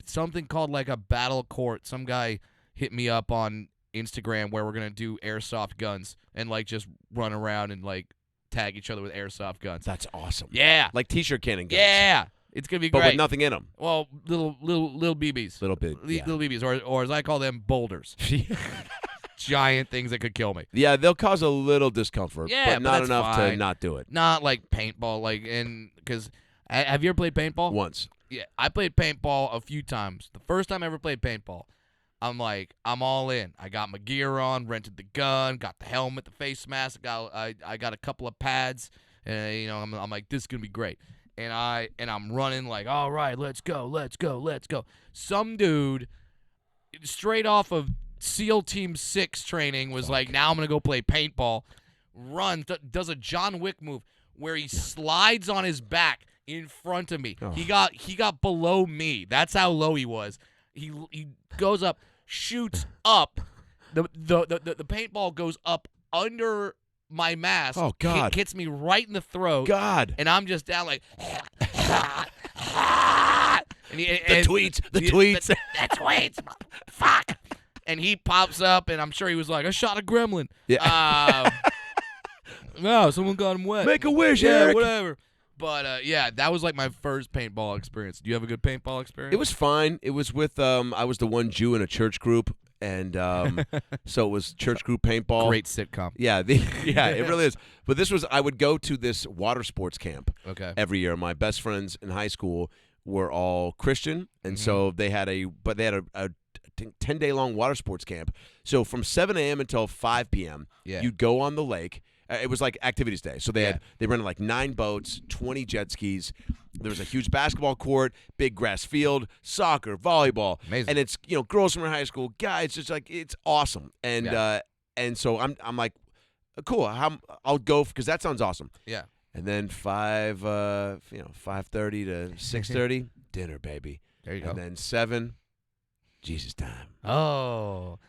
something called like a battle court. Some guy hit me up on Instagram where we're gonna do airsoft guns and like just run around and like tag each other with airsoft guns. That's awesome. Yeah. Like T-shirt cannon guns. Yeah. It's gonna be But great. with nothing in them. Well, little BBs. Little bit. Yeah. Little BBs, or as I call them, boulders. Giant things that could kill me. Yeah, they'll cause a little discomfort, Yeah, but not that's enough to fine. not do it. Not like paintball, because have you ever played paintball? Once. Yeah, I played paintball a few times. The first time I ever played paintball, I'm all in. I got my gear on, rented the gun, got the helmet, the face mask. I got a couple of pads, and I'm like, this is gonna be great. And I'm running like, all right, let's go. Some dude, straight off of SEAL Team 6 training, was like, now I'm gonna go play paintball. Runs, does a John Wick move where he slides on his back in front of me. Oh. He got below me. That's how low he was. He goes up, shoots up. The paintball goes up under my mask. Oh, God. Hits me right in the throat. God. And I'm just down like The tweets. The tweets. Fuck. And he pops up, and I'm sure he was like, I shot a gremlin. Yeah. No, someone got him wet. Make a wish, Yeah, Eric. whatever. But, yeah, that was like my first paintball experience. Do you have a good paintball experience? It was fine. It was with I was the one Jew in a church group, and so it was church group paintball. Great sitcom. Yeah, it really is. But I would go to this water sports camp Okay. every year. My best friends in high school were all Christian, and so they had a 10-day long water sports camp. So from 7 a.m. until 5 p.m., Yeah. you'd go on the lake. It was like activities day. So they Yeah. rented like 9 boats, 20 jet skis. There was a huge basketball court, big grass field, soccer, volleyball. Amazing. And it's, girls from our high school, guys, just like, it's awesome. And and so I'm like, cool, I'll go because that sounds awesome. Yeah. And then 5:30 to 6:30, dinner, baby. There you And go. then 7, Jesus time. Oh.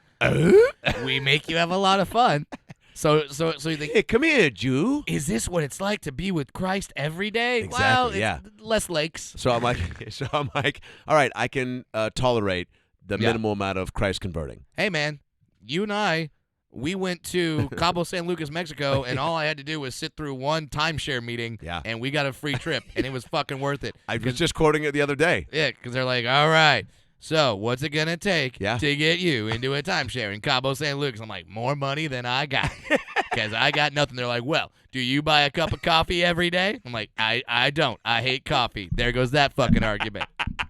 We make you have a lot of fun. So you think, Hey, come here, Jew. is this what it's like to be with Christ every day? Exactly, Well, it's yeah. less lakes. So I'm like, all right, I can tolerate the Yeah. minimal amount of Christ converting. Hey, man, you and I, we went to Cabo San Lucas, Mexico, and all I had to do was sit through one timeshare meeting, Yeah. and we got a free trip, and it was fucking worth it. I was just quoting it the other day. Yeah, because they're like, all right, so what's it going to take Yeah. to get you into a timeshare in Cabo San Lucas? I'm like, more money than I got. Because I got nothing. They're like, well, do you buy a cup of coffee every day? I'm like, I don't. I hate coffee. There goes that fucking argument.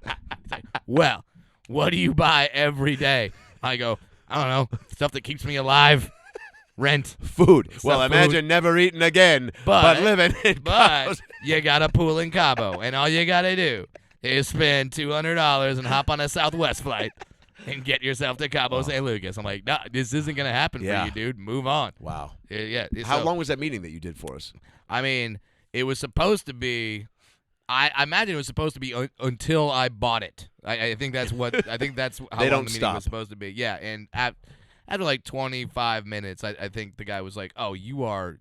It's like, well, what do you buy every day? I go, I don't know, stuff that keeps me alive. Rent. Food. Well, Food. imagine never eating again, but living in Cabo. But you got a pool in Cabo, and all you got to do is spend $200 and hop on a Southwest flight and get yourself to Cabo San Lucas. I'm like, nah, this isn't going to happen for you, dude. Move on. Wow. Yeah. How so, long was that meeting that you did for us? I mean, it was supposed to be. I imagine it was supposed to be until I bought it. I think that's what. I think that's how They long don't the meeting stop. was supposed to be. Yeah, and after like 25 minutes, I think the guy was like, "Oh, you are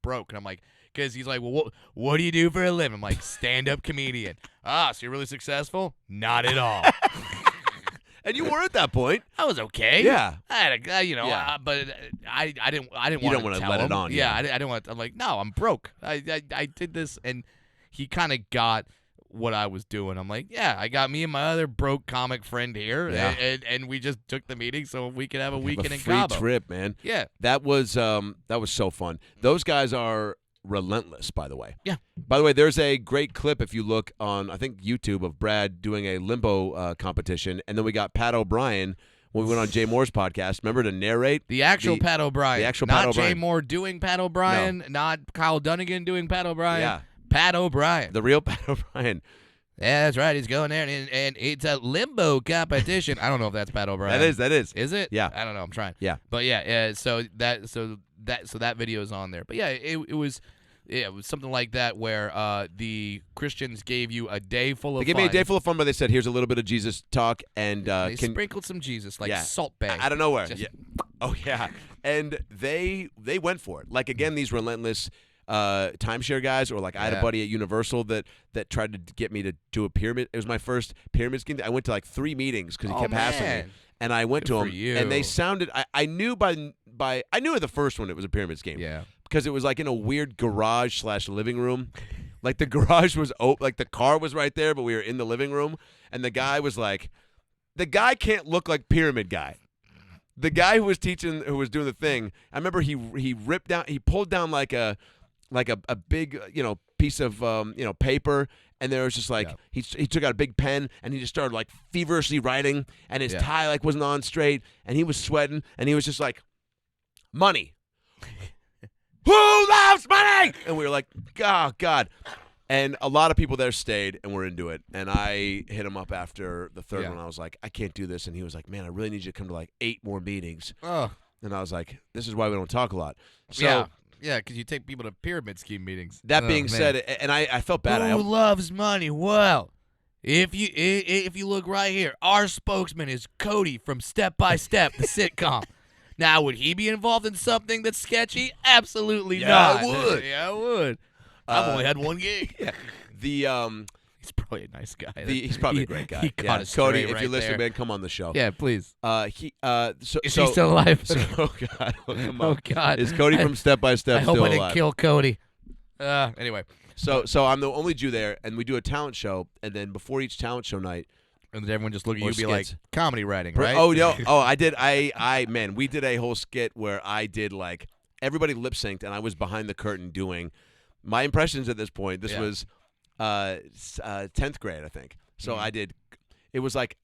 broke," and I'm like, because he's like, "Well, what do you do for a living?" I'm like, "Stand-up comedian." Ah, so you're really successful? Not at all. And you were at that point. I was okay. Yeah. I had a, Yeah. but I didn't You want don't to wanna tell let it him. on, Yeah, yeah. I didn't want. I'm like, no, I'm broke. I did this, and he kind of got what I was doing. I'm like, yeah, I got me and my other broke comic friend here, Yeah. and we just took the meeting so we could have a weekend in free Cabo. trip, man. Yeah. That was so fun. Those guys are relentless, by the way. Yeah. By the way, there's a great clip if you look on, I think, YouTube of Brad doing a limbo competition, and then we got Pat O'Brien when we went on Jay Moore's podcast. Remember to narrate The actual Pat O'Brien. the actual not Pat Jay O'Brien. Moore doing Pat O'Brien, not Kyle Dunnigan doing Pat O'Brien. Yeah. Pat O'Brien. the real Pat O'Brien. Yeah, that's right. He's going there, and it's a limbo competition. I don't know if that's Pat O'Brien. That is. Is it? Yeah. I don't know. I'm trying. Yeah. But yeah. So that video is on there. But yeah, it was something like that where the Christians gave you a day full of. They gave me a day full of fun, but they said, here's a little bit of Jesus talk, and They can sprinkled some Jesus like Yeah. Salt Bay. out of nowhere. Just- Yeah. Oh yeah, and they went for it. Like again, these relentless timeshare guys, or like I had a Yeah. buddy at Universal that tried to get me to do a pyramid. It was my first pyramid scheme. I went to like 3 meetings because he Oh, kept hassling me, man. and I went Good to for them, and they you. sounded. I knew by I knew at the first one it was a pyramid scheme. Yeah. Because it was like in a weird garage / living room. Like the garage was open, like the car was right there, but we were in the living room, and the guy was like, the guy can't look like Pyramid Guy. The guy who was teaching, who was doing the thing, I remember he pulled down like a big piece of paper, and there was just like he took out a big pen and he just started like feverishly writing, and his tie like wasn't on straight, and he was sweating, and he was just like, money. Who loves money? And we were like, oh, God. And a lot of people there stayed and were into it. And I hit him up after the third one. I was like, I can't do this. And he was like, man, I really need you to come to like 8 more meetings. Oh. And I was like, this is why we don't talk a lot. So yeah, because you take people to pyramid scheme meetings. that being man. said, and I felt bad. Who loves money? Well, if you look right here, our spokesman is Cody from Step by Step, the sitcom. Now, would he be involved in something that's sketchy? Absolutely not. I would. Yeah, I would. I've only had one gig. He's probably a nice guy. He's probably a great guy. He caught us Cody, straight if right you're listening, there. man, come on the show. Yeah, please. Is Is he still alive? Oh God! Look him Oh up. God! Is Cody from Step by Step I hope still I didn't alive? kill Cody. Anyway, So I'm the only Jew there, and we do a talent show, and then before each talent show night, and then everyone just look at you Or and be like, skits. comedy writing, right? oh no, I did, man, we did a whole skit where I did like everybody lip synced, and I was behind the curtain doing my impressions at this point. This Yeah. was 10th grade, I think. So I did. It was like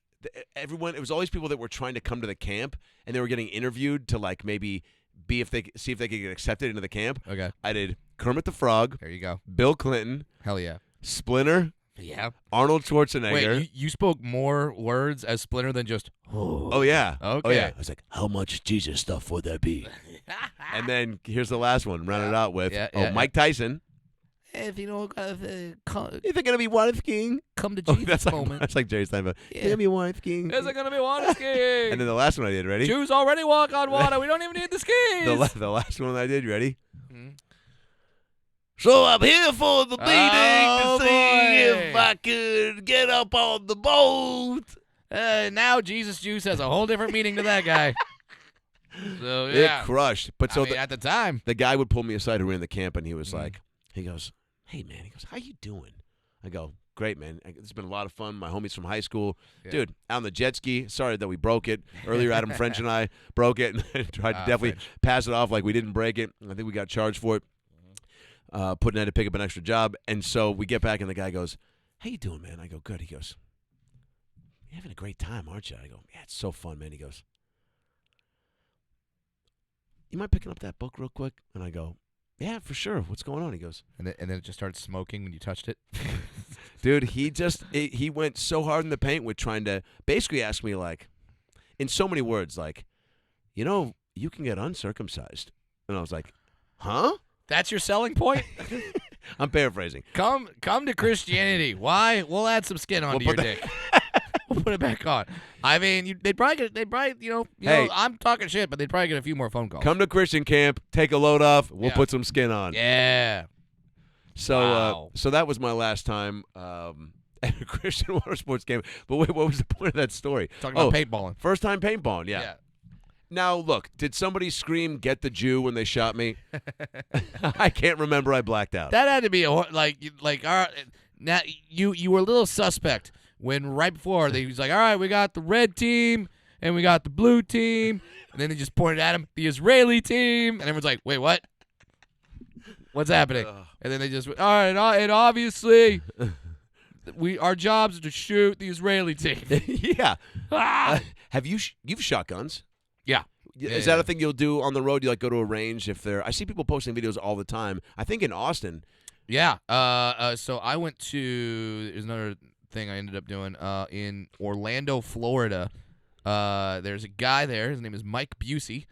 everyone. It was all these people that were trying to come to the camp, and they were getting interviewed to like maybe see if they could get accepted into the camp. Okay. I did Kermit the Frog, There you go. Bill Clinton, Hell yeah. Splinter, Yeah. Arnold Schwarzenegger. Wait, you spoke more words as Splinter than just. Oh yeah. Okay. Oh yeah. I was like, how much Jesus stuff would there be? And then here's the last one. Round it out with Mike Tyson. If you know, Is it gonna be Wife King? come to Oh, Jesus moment. that's like Jerry Steinfeld. Is it Yeah. gonna be Wife King? Is it gonna be water skiing? And then the last one I did. Ready? Jews already walk on water. We don't even need the skis. The last one I did. Ready? Mhm. So I'm here for the meeting Oh, to see boy. if I could get up on the boat. Now Jesus Juice has a whole different meaning to that guy. So yeah, It crushed. But so I mean, at the time, the guy would pull me aside who ran the camp, and he was like, he goes, hey, man, he goes, how you doing? I go, great, man. It's been a lot of fun. My homies from high school. Yeah. Dude, out on the jet ski. Sorry that we broke it. Earlier, Adam French and I broke it and tried to definitely French. pass it off like we didn't break it. I think we got charged for it. Putting in to pick up an extra job. And so we get back, and the guy goes, how you doing, man? I go, good. He goes, you're having a great time, aren't you? I go, yeah, it's so fun, man. He goes, you mind picking up that book real quick? And I go, yeah, for sure. What's going on? He goes, And then it just started smoking when you touched it. dude, he went so hard in the paint with trying to basically ask me, like, in so many words, like, you can get uncircumcised. And I was like, huh? That's your selling point? I'm paraphrasing. Come to Christianity. Why? We'll add some skin onto your dick. We'll put it back on. I mean, they'd probably Hey. I'm talking shit, but they'd probably get a few more phone calls. Come to Christian camp, take a load off, we'll Yeah. put some skin on. Yeah. So Wow. so that was my last time at a Christian water sports game. But wait, what was the point of that story? Talking about paintballing. First time paintballing, yeah. Now, look, did somebody scream, get the Jew, when they shot me? I can't remember. I blacked out. That had to be now you were a little suspect when right before he was like, all right, we got the red team and we got the blue team, and then they just pointed at him, the Israeli team, and everyone's like, wait, what? What's happening? And then they just went, all right, and obviously our jobs are to shoot the Israeli team. yeah. Ah! You've shot guns? Yeah. Is that a thing you'll do on the road? You like go to a range if they're? I see people posting videos all the time. I think in Austin. Yeah. So I went to. There's another thing I ended up doing. In Orlando, Florida. There's a guy there. His name is Mike Busey.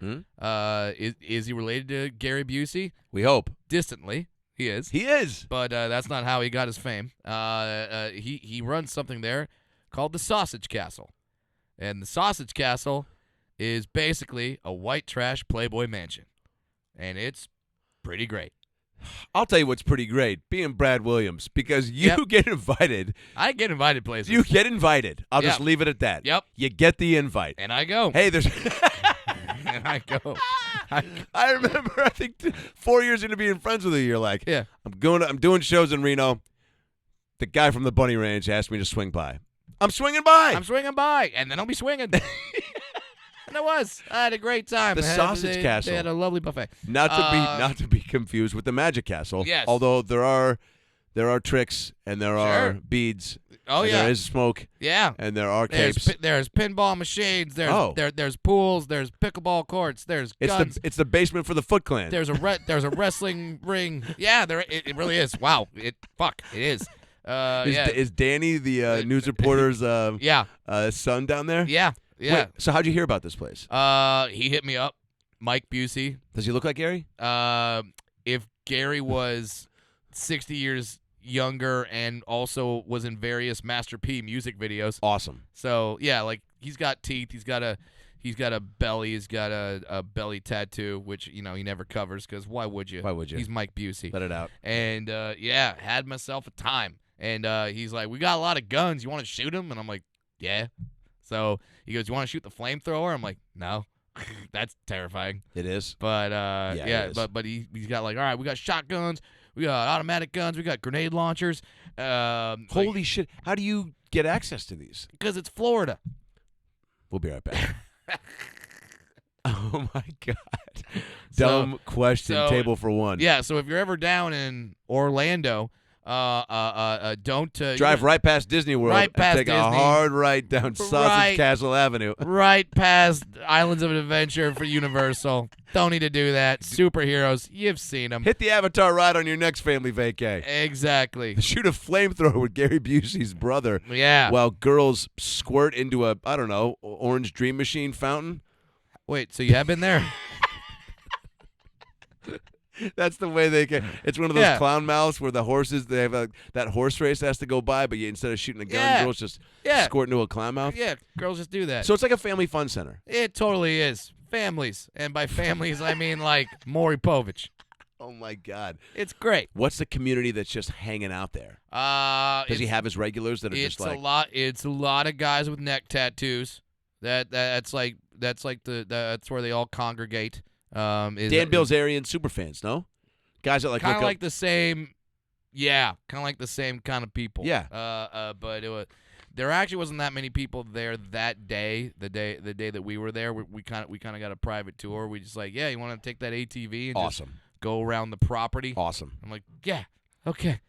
Is he related to Gary Busey? We hope. Distantly, he is. He is. But that's not how he got his fame. He runs something there called the Sausage Castle, and the Sausage Castle is basically a white trash Playboy mansion, and it's pretty great. I'll tell you what's pretty great, being Brad Williams, because you get invited. I get invited places. You get invited. I'll just Yep. leave it at that. Yep. You get the invite. And I go. Hey, there's. And I go. I remember. I think 4 years into being friends with you, you're like, Yeah. I'm doing shows in Reno. The guy from the Bunny Ranch asked me to swing by. I'm swinging by. I'm swinging by, and then I'll be swinging. And I had a great time. The Sausage Castle. They had a lovely buffet. Not to be confused with the Magic Castle. Yes. Although there are tricks and there are Sure. beads. Oh, and yeah. There is smoke. Yeah. And there are There's capes. there's pinball machines. There's pools. There's pickleball courts. There's guns. It's the basement for the Foot Clan. There's a wrestling ring. Yeah, it really is. Wow. It is. Is Danny the news reporter's Yeah. son down there? Yeah. Yeah. Wait, so how'd you hear about this place? He hit me up, Mike Busey. Does he look like Gary? If Gary was 60 years younger and also was in various Master P music videos. Awesome. So yeah, like he's got teeth, he's got a belly, he's got a belly tattoo, which he never covers because why would you? Why would you? He's Mike Busey. Let it out. And had myself a time. And he's like, we got a lot of guns. You want to shoot them? And I'm like, yeah. So he goes, you want to shoot the flamethrower? I'm like, no. That's terrifying. It is. But it is. but he's got like, all right, we got shotguns, we got automatic guns, we got grenade launchers. Holy shit. How do you get access to these? Because it's Florida. We'll be right back. Oh, my God. Dumb question. Table for one. Yeah, so if you're ever down in Orlando, don't drive right past Disney World right past and take a Disney. hard right down Sausage Castle Avenue. right past Islands of Adventure for Universal. Don't need to do that. Superheroes, you've seen them. Hit the Avatar ride on your next family vacay. Exactly. Shoot a flamethrower with Gary Busey's brother. Yeah. While girls squirt into a, I don't know, orange dream machine fountain. Wait, so you have been there? That's the way they get. It's one of those Yeah. clown mouths where the horses, they have that horse race has to go by, but instead of shooting a gun, Yeah. girls just Yeah. squirt into a clown mouth. Yeah, girls just do that. So it's like a family fun center. It totally is. Families. And by families, I mean like Maury Povich. Oh, my God. It's great. What's the community that's just hanging out there? Does he have his regulars that are just like. It's a lot of guys with neck tattoos. That's where they all congregate. Dan Bilzerian superfans, no? Guys that like kind look of up. like the same, Yeah, kind of like the same kind of people. Yeah. But there actually wasn't that many people there that day. The day that we were there, we kind of got a private tour. We just like, yeah, you want to take that ATV and just Awesome. go around the property? Awesome. I'm like, yeah, okay,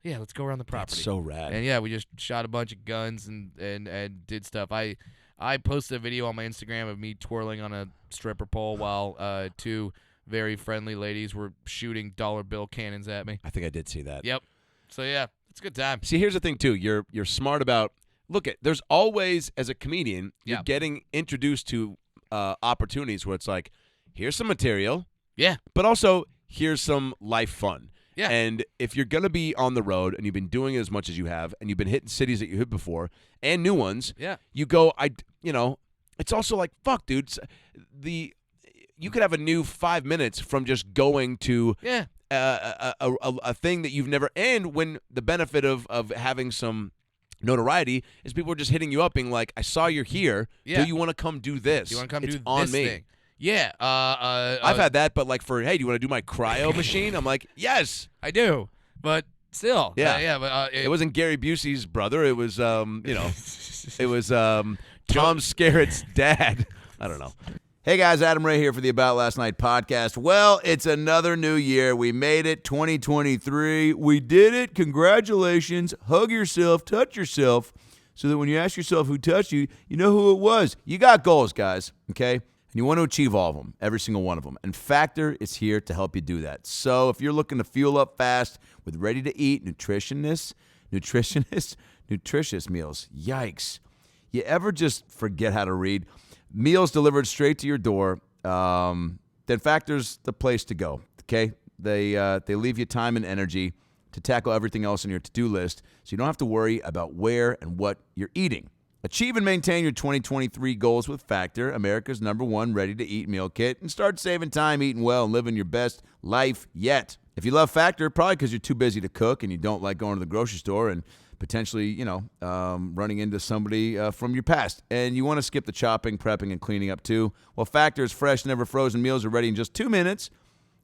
yeah, let's go around the property. That's so rad. And yeah, we just shot a bunch of guns and did stuff. I posted a video on my Instagram of me twirling on a stripper pole while two very friendly ladies were shooting dollar bill cannons at me. I think I did see that. Yep. So yeah, it's a good time. See, here's the thing too. You're smart about. Look at. There's always, as a comedian, you're Yeah. getting introduced to opportunities where it's like, here's some material, Yeah. but also here's some life fun. Yeah. And if you're gonna be on the road and you've been doing it as much as you have, and you've been hitting cities that you hit before and new ones, Yeah. you go. It's also like, fuck, dude. You could have a new 5 minutes from just going to Yeah. a thing that you've never. And when the benefit of having some notoriety is people are just hitting you up being like, I saw you're here. Yeah. Do you want to come do this? Do you want to come It's do on this me. thing? Yeah. I've had that, but like for, hey, do you want to do my cryo machine? I'm like, yes. I do, but still. Yeah. Yeah. But It wasn't Gary Busey's brother. It was, it was Tom Skerritt's dad. I don't know. Hey guys, Adam Ray here for the About Last Night podcast. Well, it's another new year. We made it, 2023. We did it. Congratulations. Hug yourself, touch yourself, so that when you ask yourself who touched you, you know who it was. You got goals, guys, okay? And you want to achieve all of them, every single one of them. And Factor is here to help you do that. So if you're looking to fuel up fast with ready-to-eat, nutritious meals, yikes. You ever just forget how to read? Meals delivered straight to your door, then Factor's the place to go, okay? They leave you time and energy to tackle everything else on your to-do list, so you don't have to worry about where and what you're eating. Achieve and maintain your 2023 goals with Factor, America's #1 ready-to-eat meal kit, and start saving time eating well and living your best life yet. If you love Factor, probably because you're too busy to cook and you don't like going to the grocery store and potentially, running into somebody from your past. And you want to skip the chopping, prepping, and cleaning up too. Well, Factor's fresh, never frozen meals are ready in just 2 minutes.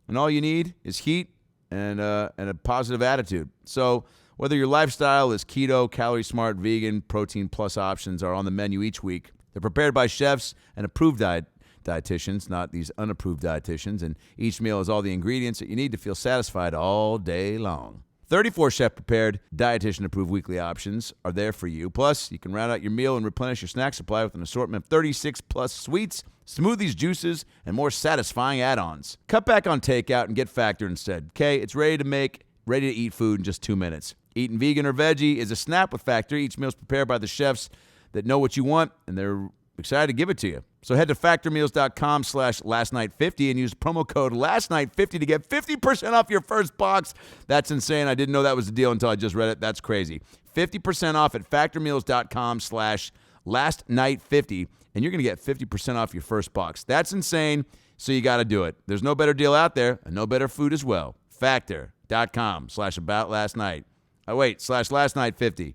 And all you need is heat and a positive attitude. So whether your lifestyle is keto, calorie smart, vegan, protein plus options are on the menu each week. They're prepared by chefs and approved dietitians, not these unapproved dietitians. And each meal has all the ingredients that you need to feel satisfied all day long. 34 chef-prepared, dietitian-approved weekly options are there for you. Plus, you can round out your meal and replenish your snack supply with an assortment of 36-plus sweets, smoothies, juices, and more satisfying add-ons. Cut back on takeout and get Factor instead, okay? It's ready to make, ready-to-eat food in just 2 minutes. Eating vegan or veggie is a snap with Factor. Each meal is prepared by the chefs that know what you want, and they're excited to give it to you. So head to factormeals.com/lastnight50 and use promo code lastnight50 to get 50% off your first box. That's insane. I didn't know that was the deal until I just read it. That's crazy. 50% off at factormeals.com/lastnight50, and you're going to get 50% off your first box. That's insane, so you got to do it. There's no better deal out there, and no better food as well. Factor.com/aboutlastnight. Oh, wait, /lastnight50.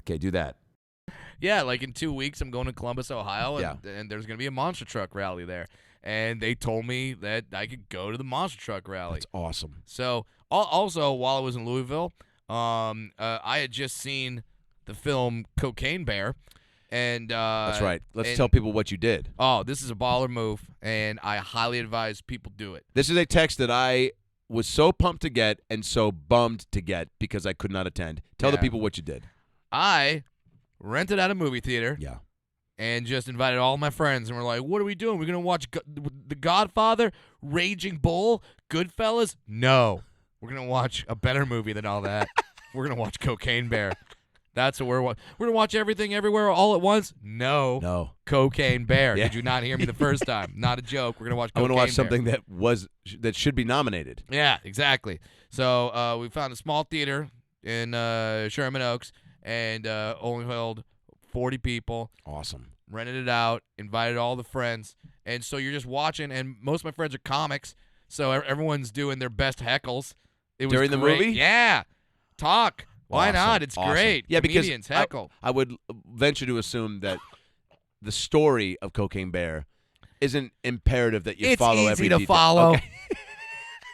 Okay, do that. Yeah, like in 2 weeks, I'm going to Columbus, Ohio, and, Yeah. and there's going to be a monster truck rally there. And they told me that I could go to the monster truck rally. That's awesome. So, also, while I was in Louisville, I had just seen the film Cocaine Bear. And That's right. Let's and- tell people what you did. Oh, this is a baller move, and I highly advise people do it. This is a text that I was so pumped to get and so bummed to get because I could not attend. Tell the Yeah. people what you did. I rented out a movie theater. Yeah. And just invited all my friends, and we're like, what are we doing? We're going to watch The Godfather, Raging Bull, Goodfellas? No. We're going to watch a better movie than all that. We're going to watch Cocaine Bear. That's what we're watching. We're going to watch Everything Everywhere All at Once? No. Cocaine Bear. Yeah. Did you not hear me the first time? Not a joke. We're going to watch I Cocaine want to watch Bear. something that should be nominated. Yeah, exactly. So we found a small theater in Sherman Oaks, and only held 40 people. Awesome. Rented it out, invited all the friends, and so you're just watching, and most of my friends are comics, so everyone's doing their best heckles. It was During the great. movie? Yeah. Talk. Why Awesome. not? It's Awesome. great. Yeah, because Comedians heckle. I would venture to assume that the story of Cocaine Bear isn't imperative that you It's follow easy every to detail. follow. Okay.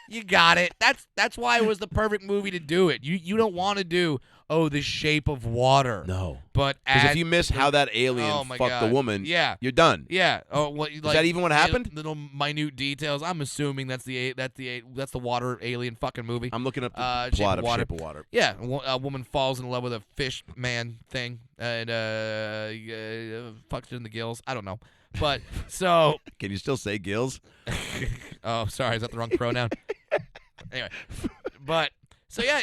You got it. That's why it was the perfect movie to do it. You don't want to do The Shape of Water. No. But Because if you miss how that alien Oh, my fucked the God. woman, Yeah. you're done. Yeah. Oh, what? Is that even what happened? Little minute details. I'm assuming that's the water alien fucking movie. I'm looking up the Shape plot of of Water. Shape of Water. Yeah, a woman falls in love with a fish man thing and fucks her in the gills. I don't know, but so. Can you still say gills? Oh, sorry, is that the wrong pronoun? Anyway, but so yeah,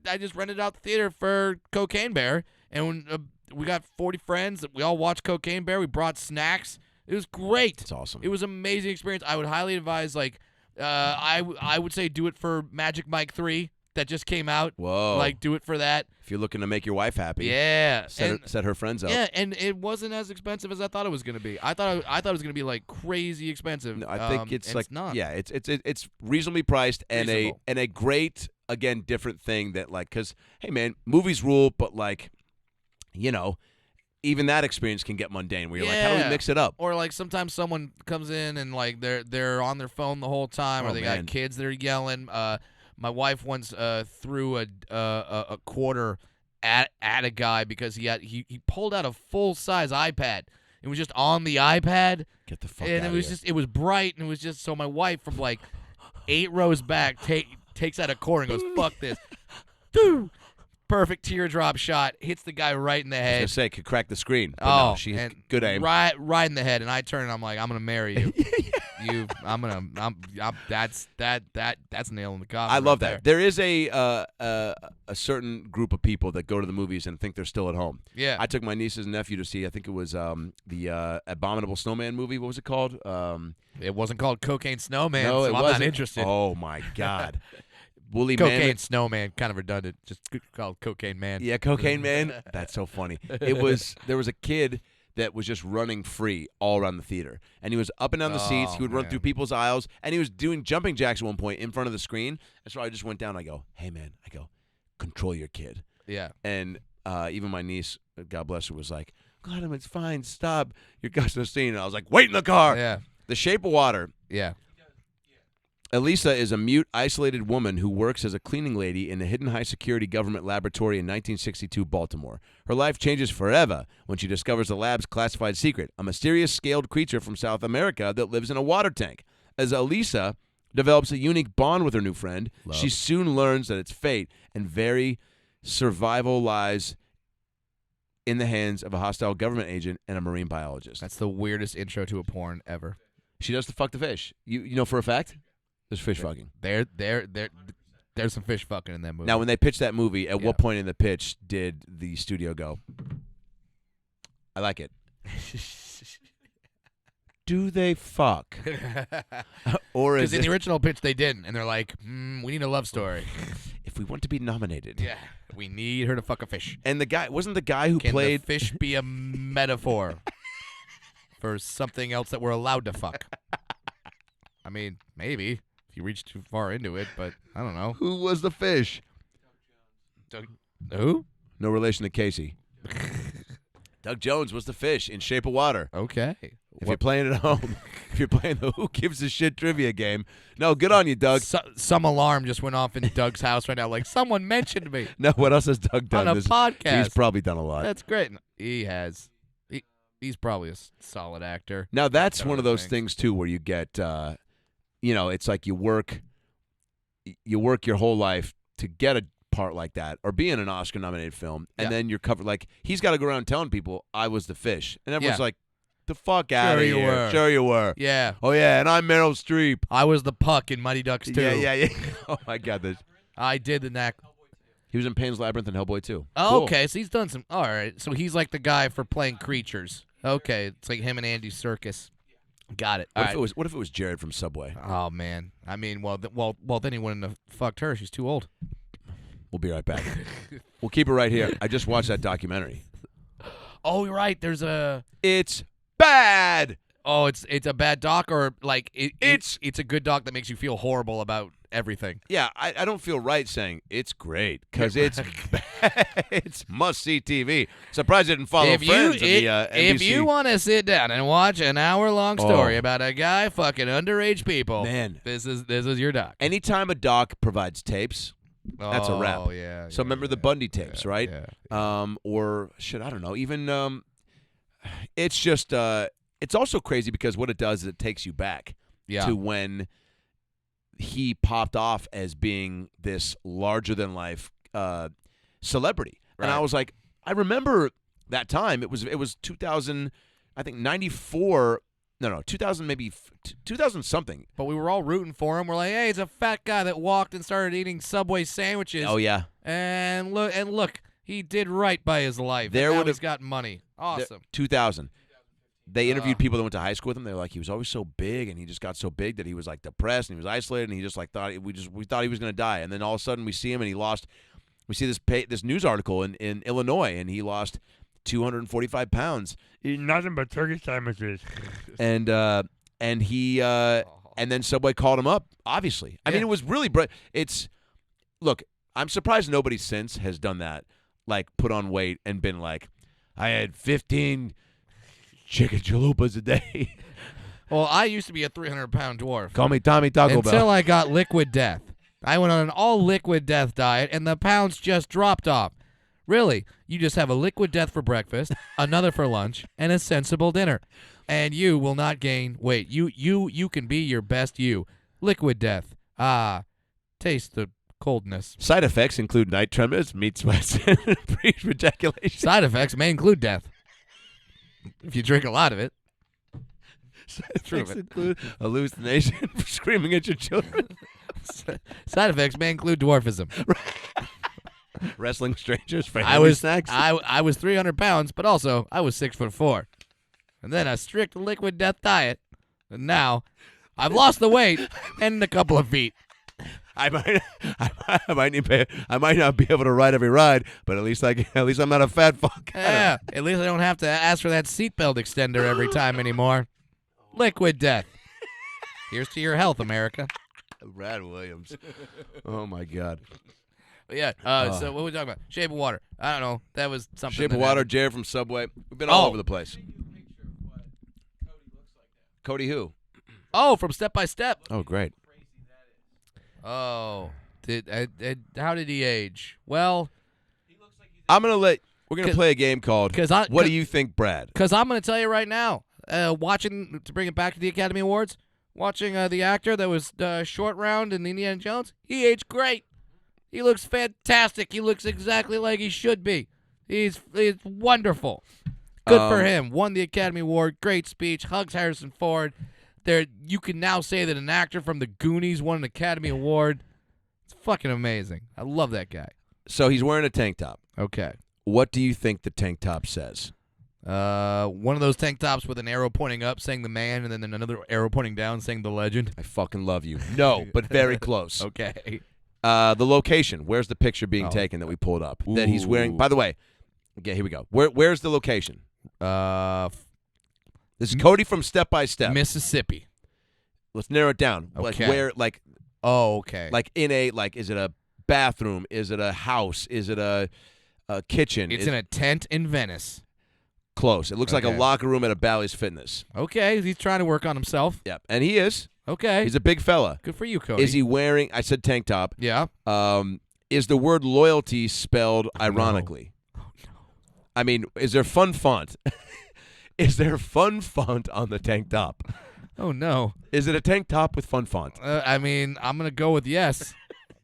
I just rented out the theater for Cocaine Bear, and when, we got 40 friends. We all watched Cocaine Bear. We brought snacks. It was great. It's awesome. It was an amazing experience. I would highly advise, I would say do it for Magic Mike 3 that just came out. Whoa. Like, do it for that. If you're looking to make your wife happy, Yeah. set her friends up. Yeah, and it wasn't as expensive as I thought it was going to be. I thought it was going to be, like, crazy expensive. No, I think it's like, not. yeah, it's reasonably priced and Reasonable. a great, again, different thing that, like, because, hey, man, movies rule, but, like, you know, even that experience can get mundane where you're like, how do we Yeah. mix it up? Or like sometimes someone comes in and like they're on their phone the whole time, or Oh, they man. got kids that are yelling. My wife once threw a quarter at a guy because he pulled out a full size iPad. It was just on the iPad, Get the fuck and out it was of here. just it was bright, and it was just so my wife from like 8 rows back takes out a quarter and goes, "Fuck this." Doo! Perfect teardrop shot, hits the guy right in the I was head. gonna say could crack the screen. But no, she had and good aim. Right in the head, and I turn and I'm like, I'm gonna marry you. That's nail in the coffin. I love right that. There is a certain group of people that go to the movies and think they're still at home. Yeah. I took my nieces and nephew to see. I think it was the Abominable Snowman movie. What was it called? It wasn't called Cocaine Snowman, no, so it I'm wasn't. not interested. Oh my God. Woolly Cocaine Man. Snowman, kind of redundant. Just called Cocaine Man. Yeah, Cocaine Man. That's so funny. There was a kid that was just running free all around the theater. And he was up and down the seats. He would run man. through people's aisles. And he was doing jumping jacks at one point in front of the screen. And so I just went down. I go, hey, man. I go, control your kid. Yeah. And even my niece, God bless her, was like, God, it's fine. Stop. You're gusting the scene. And I was like, wait in the car. Yeah. The Shape of Water. Yeah. Elisa is a mute, isolated woman who works as a cleaning lady in a hidden high-security government laboratory in 1962 Baltimore. Her life changes forever when she discovers the lab's classified secret, a mysterious scaled creature from South America that lives in a water tank. As Elisa develops a unique bond with her new friend, she soon learns that its fate and very survival lies in the hands of a hostile government agent and a marine biologist. That's the weirdest intro to a porn ever. She does the fuck the fish. You know for a fact? There's fish fucking. There's some fish fucking in that movie. Now, when they pitched that movie, at Yeah. what point in the pitch did the studio go, I like it? Do they fuck? Or is Because in the it, original pitch they didn't, and they're like, we need a love story. if we want to be nominated? Yeah, we need her to fuck a fish. And the guy, wasn't the guy who Can played, the fish be a metaphor for something else that we're allowed to fuck? I mean, maybe if you reach too far into it, but I don't know. who was the fish? Who? No relation to Casey. Doug Jones was the fish in Shape of Water. Okay. If you're playing at home, if you're playing the Who Gives a Shit trivia game, no, good on you, Doug. Some alarm just went off in Doug's house right now. Like, someone mentioned me No, what else has Doug done? on a podcast. He's probably done a lot. That's great. He has. He's probably a solid actor. Now that's Done one of other those things too, where you get, it's like you work your whole life to get a part like that, or be in an Oscar-nominated film, and Yeah. then you're covered. Like he's got to go around telling people, "I was the fish," and everyone's Yeah. like, "The fuck out of you here!" were. Sure, you were. Yeah. Oh yeah, and I'm Meryl Streep. I was the puck in Mighty Ducks 2. Yeah. Oh my God, I did the knack. he was in Pan's Labyrinth and Hellboy 2. Oh, Cool. okay, so he's done some. All right, so he's like the guy for playing creatures. Okay, it's like him and Andy Serkis. Got it. All What if right. it was? What if it was Jared from Subway? Oh man, I mean, well, then he wouldn't have fucked her. She's too old. We'll be right back. We'll keep it right here. I just watched that documentary. Oh, you're right. There's a. It's bad. Oh, it's a bad doc, or like It's- it's a good doc that makes you feel horrible about everything. Yeah, I don't feel right saying it's great because it's it's must-see TV. Surprised I didn't follow Friends on the NBC. If you want to sit down and watch an hour-long story about a guy fucking underage people, Man. this is your doc. Anytime a doc provides tapes, that's a wrap. Oh, yeah. So remember the Bundy tapes, right? Yeah. Or shit, I don't know. Even it's just it's also crazy because what it does is it takes you back to when he popped off as being this larger than life celebrity. Right. And I was like, I remember that time. It was 2000, I think 94. No, 2000 maybe 2000 something. But we were all rooting for him. We're like, hey, he's a fat guy that walked and started eating Subway sandwiches. Oh yeah. And look, he did right by his life. There and now would've- he's got money. Awesome. 2000. They interviewed people that went to high school with him. They were like, he was always so big, and he just got so big that he was like depressed and he was isolated, and he just like thought we thought he was going to die. And then all of a sudden we see him, and he lost. We see this news article in Illinois, and he lost 245 pounds. Eating nothing but turkey sandwiches. And he and then Subway called him up. Obviously, I mean, it was really look. I'm surprised nobody since has done that, like put on weight and been like, I had 15 chicken chalupas a day. Well, I used to be a 300-pound dwarf. Call me Tommy Taco Bell. Until I got Liquid Death. I went on an all-Liquid Death diet, and the pounds just dropped off. Really, you just have a Liquid Death for breakfast, another for lunch, and a sensible dinner. And you will not gain weight. You can be your best you. Liquid Death. Taste the coldness. Side effects include night tremors, meat sweats, and brief ejaculation. Side effects may include death. If you drink a lot of it. Side effects include hallucination, screaming at your children. Side effects may include dwarfism. Wrestling strangers for I was snacks. I was 300 pounds, but also I was 6'4", and then a strict Liquid Death diet, and now I've lost the weight and a couple of feet. I might not be able to ride every ride, but at least I'm not a fat fuck. Yeah, at least I don't have to ask for that seatbelt extender every time anymore. Liquid Death. Here's to your health, America. Brad Williams. Oh my God. But yeah. So what were we talking about? Shape of Water. I don't know. That was something. Shape that of Water, happened. Jared from Subway. We've been all over the place. Send you a picture of what Cody looks like now. Cody who? Oh, from Step by Step. Oh, great. Crazy that is. Oh, how did he age? Well, He looks like he's We're gonna play a game called What Do You Think, Brad? because I'm going to tell you right now. Watching, to bring it back to the Academy Awards, watching the actor that was short round in Indiana Jones, he aged great. He looks fantastic. He looks exactly like he should be. He's wonderful. Good for him. Won the Academy Award. Great speech. Hugs Harrison Ford. There, you can now say that an actor from The Goonies won an Academy Award. It's fucking amazing. I love that guy. So he's wearing a tank top. Okay. What do you think the tank top says? One of those tank tops with an arrow pointing up saying the man, and then another arrow pointing down saying the legend. I fucking love you. No, but very close. Okay. The location. Where's the picture being taken that we pulled up? That he's wearing. By the way, okay, here we go. Where's the location? This is Cody from Step by Step. Mississippi. Let's narrow it down. Okay. Like where? Like Oh, okay. like in a like. Is it a bathroom? Is it a house? Is it a kitchen? It's in a tent in Venice. Close. It looks like a Okay. locker room at a Bally's Fitness. Okay, he's trying to work on himself. Yeah, and he is. Okay. He's a big fella. Good for you, Cody. Is he wearing? I said tank top. Yeah. Is the word loyalty spelled ironically? Oh, no. I mean, is there fun font? Is there fun font on the tank top? Oh, no. Is it a tank top with fun font? I mean, I'm going to go with yes.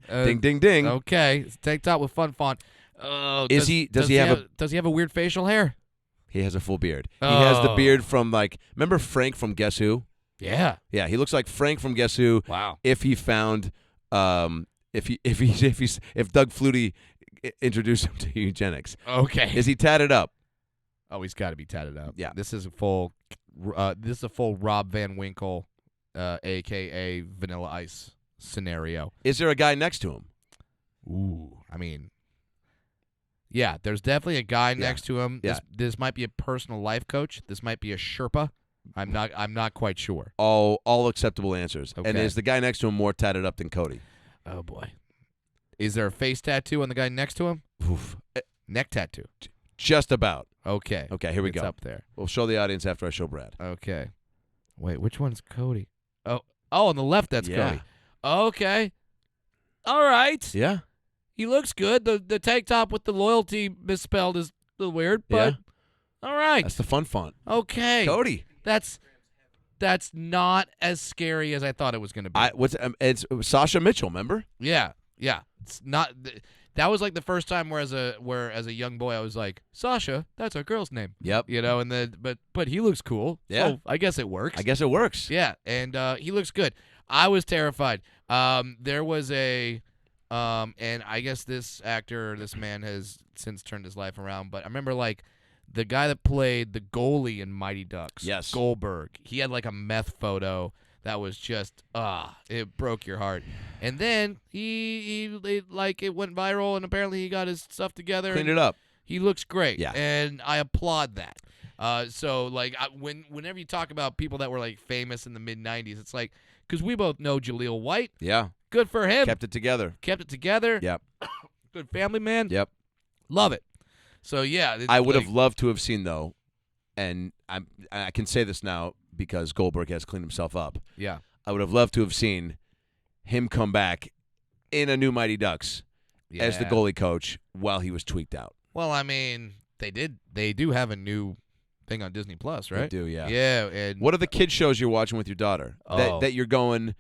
Ding, ding, ding. Okay. It's tank top with fun font. Does he have a weird facial hair? He has a full beard. He has the beard from remember Frank from Guess Who? Yeah. Yeah, he looks like Frank from Guess Who. Wow. If he found if Doug Flutie introduced him to eugenics. Okay. Is he tatted up? Oh, he's got to be tatted up. Yeah. This is a full Rob Van Winkle, a.k.a. Vanilla Ice scenario. Is there a guy next to him? Ooh. I mean, yeah, there's definitely a guy next to him. Yeah. This might be a personal life coach. This might be a Sherpa. I'm not quite sure. All acceptable answers. And Okay. is the guy next to him more tatted up than Cody? Oh boy. Is there a face tattoo on the guy next to him? Oof. Neck tattoo. Just about. Okay. Okay, here we It's go. up there. We'll show the audience after I show Brad. Okay. Wait, which one's Cody? Oh, on the left, that's Yeah. Cody. Okay. All right. Yeah. He looks good. The tank top with the loyalty misspelled is a little weird, but all right. That's the fun font. Okay. Cody. That's not as scary as I thought it was going to be. It's Sasha Mitchell, remember? Yeah. It's not. That was like the first time where as a young boy I was like, Sasha, that's our girl's name. Yep. And then but he looks cool. Yeah. So I guess it works. I guess it works. Yeah, and he looks good. I was terrified. There was and I guess this man has since turned his life around, but I remember like the guy that played the goalie in Mighty Ducks, Yes. Goldberg. He had like a meth photo that was just it broke your heart. And then it went viral, and apparently he got his stuff together. Cleaned it up. He looks great. Yeah. And I applaud that. So like whenever you talk about people that were like famous in the mid '90s, it's like because we both know Jaleel White. Yeah. Good for him. Kept it together. Yep. Good family man. Yep. Love it. So yeah, I would have loved to have seen though, and I can say this now because Goldberg has cleaned himself up. Yeah. I would have loved to have seen him come back in a new Mighty Ducks as the Yeah. goalie coach while he was tweaked out. Well, I mean, they do have a new thing on Disney Plus, right? They do, yeah. Yeah. And What are the kid shows you're watching with your daughter that you're going,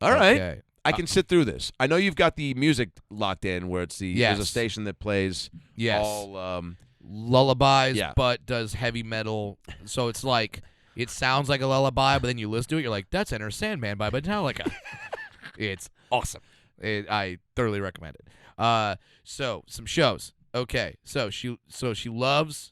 all right, okay. I can sit through this. I know you've got the music locked in where it's there's a Yes. station that plays Yes. all lullabies, Yeah. but does heavy metal. So it's like it sounds like a lullaby, but then you listen to it, you're like, that's Enter Sandman by Metallica. It's awesome. I thoroughly recommend it. So some shows. Okay, so she loves.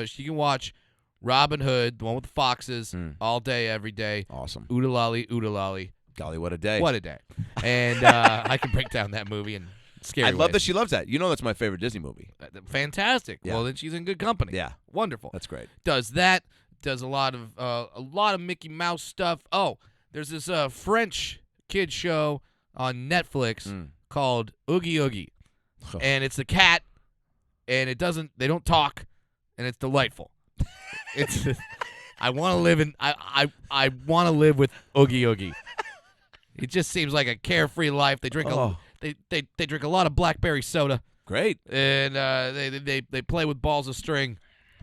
She can watch Robin Hood, the one with the foxes, all day, every day. awesome. Oodalali, oodalali. Golly, what a day. What a day. And I can break down that movie and scary I love ways. that she loves that. You know that's my favorite Disney movie. Fantastic. Yeah. Well, then she's in good company. Yeah. Wonderful. That's great. Does that. Does a lot of Mickey Mouse stuff. Oh, there's this French kid show on Netflix called Oogie Oogie. And it's a cat, and they don't talk, and it's delightful. It's I want to live in I want to live with Oogie Oogie. It just seems like a carefree life. They drink they drink a lot of blackberry soda, Great. and they play with balls of string.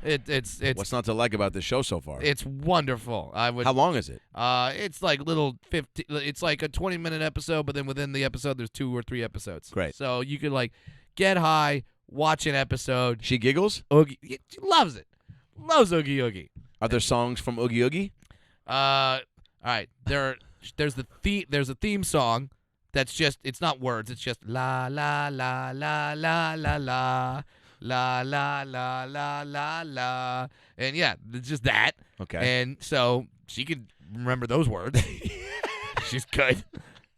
It's What's not to like about this show so far? it's wonderful. I would. How long is it? It's like little 50. It's like a 20-minute episode, but then within the episode, there's 2 or 3 episodes. Great. So you could like get high, watch an episode. She giggles? Oogie, she loves it. Loves Oogie Oogie. Are there songs from Oogie Oogie? All right. There's a theme song that's just it's not words. It's just la la la la la la la. La la la la la la, and yeah, it's just that. Okay. And so she could remember those words. She's good.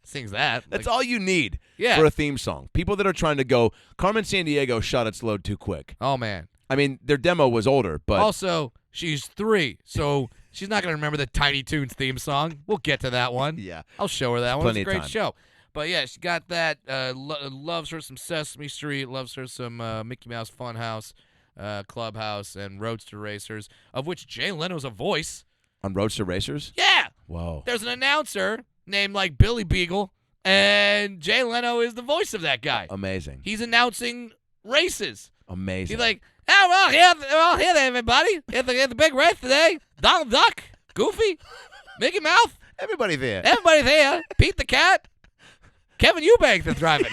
Sings that. That's Like, all you need Yeah. for a theme song. People that are trying to go, Carmen Sandiego shot its load too quick. Oh man. I mean, their demo was older, but Also, she's 3, so she's not gonna remember the Tiny Toons theme song. We'll get to that one. yeah. I'll show her that one. Plenty It's a of great time. show. But yeah, she got that. Loves her some Sesame Street. Loves her some Mickey Mouse Funhouse, Clubhouse, and Roadster Racers, of which Jay Leno's a voice. On Roadster Racers? Yeah, Whoa. there's an announcer named like Billy Beagle, and Jay Leno is the voice of that guy. Amazing. He's announcing races. Amazing. He's like, "Oh, well, here, everybody. Here's the big race today. Donald Duck, Goofy, Mickey Mouse, everybody there. everybody's here. Pete the Cat, Kevin Eubanks is driving."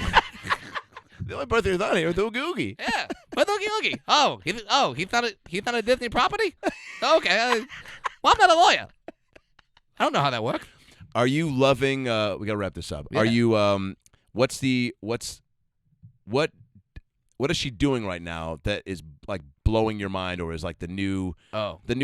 The only person who's on here is Oogie Oogie. Yeah, but Oogie Oogie. Oh, he's not a Disney property. Okay, well, I'm not a lawyer. I don't know how that works. Are you loving? We gotta wrap this up. Yeah. Are you? What is she doing right now that is like blowing your mind, or is like the new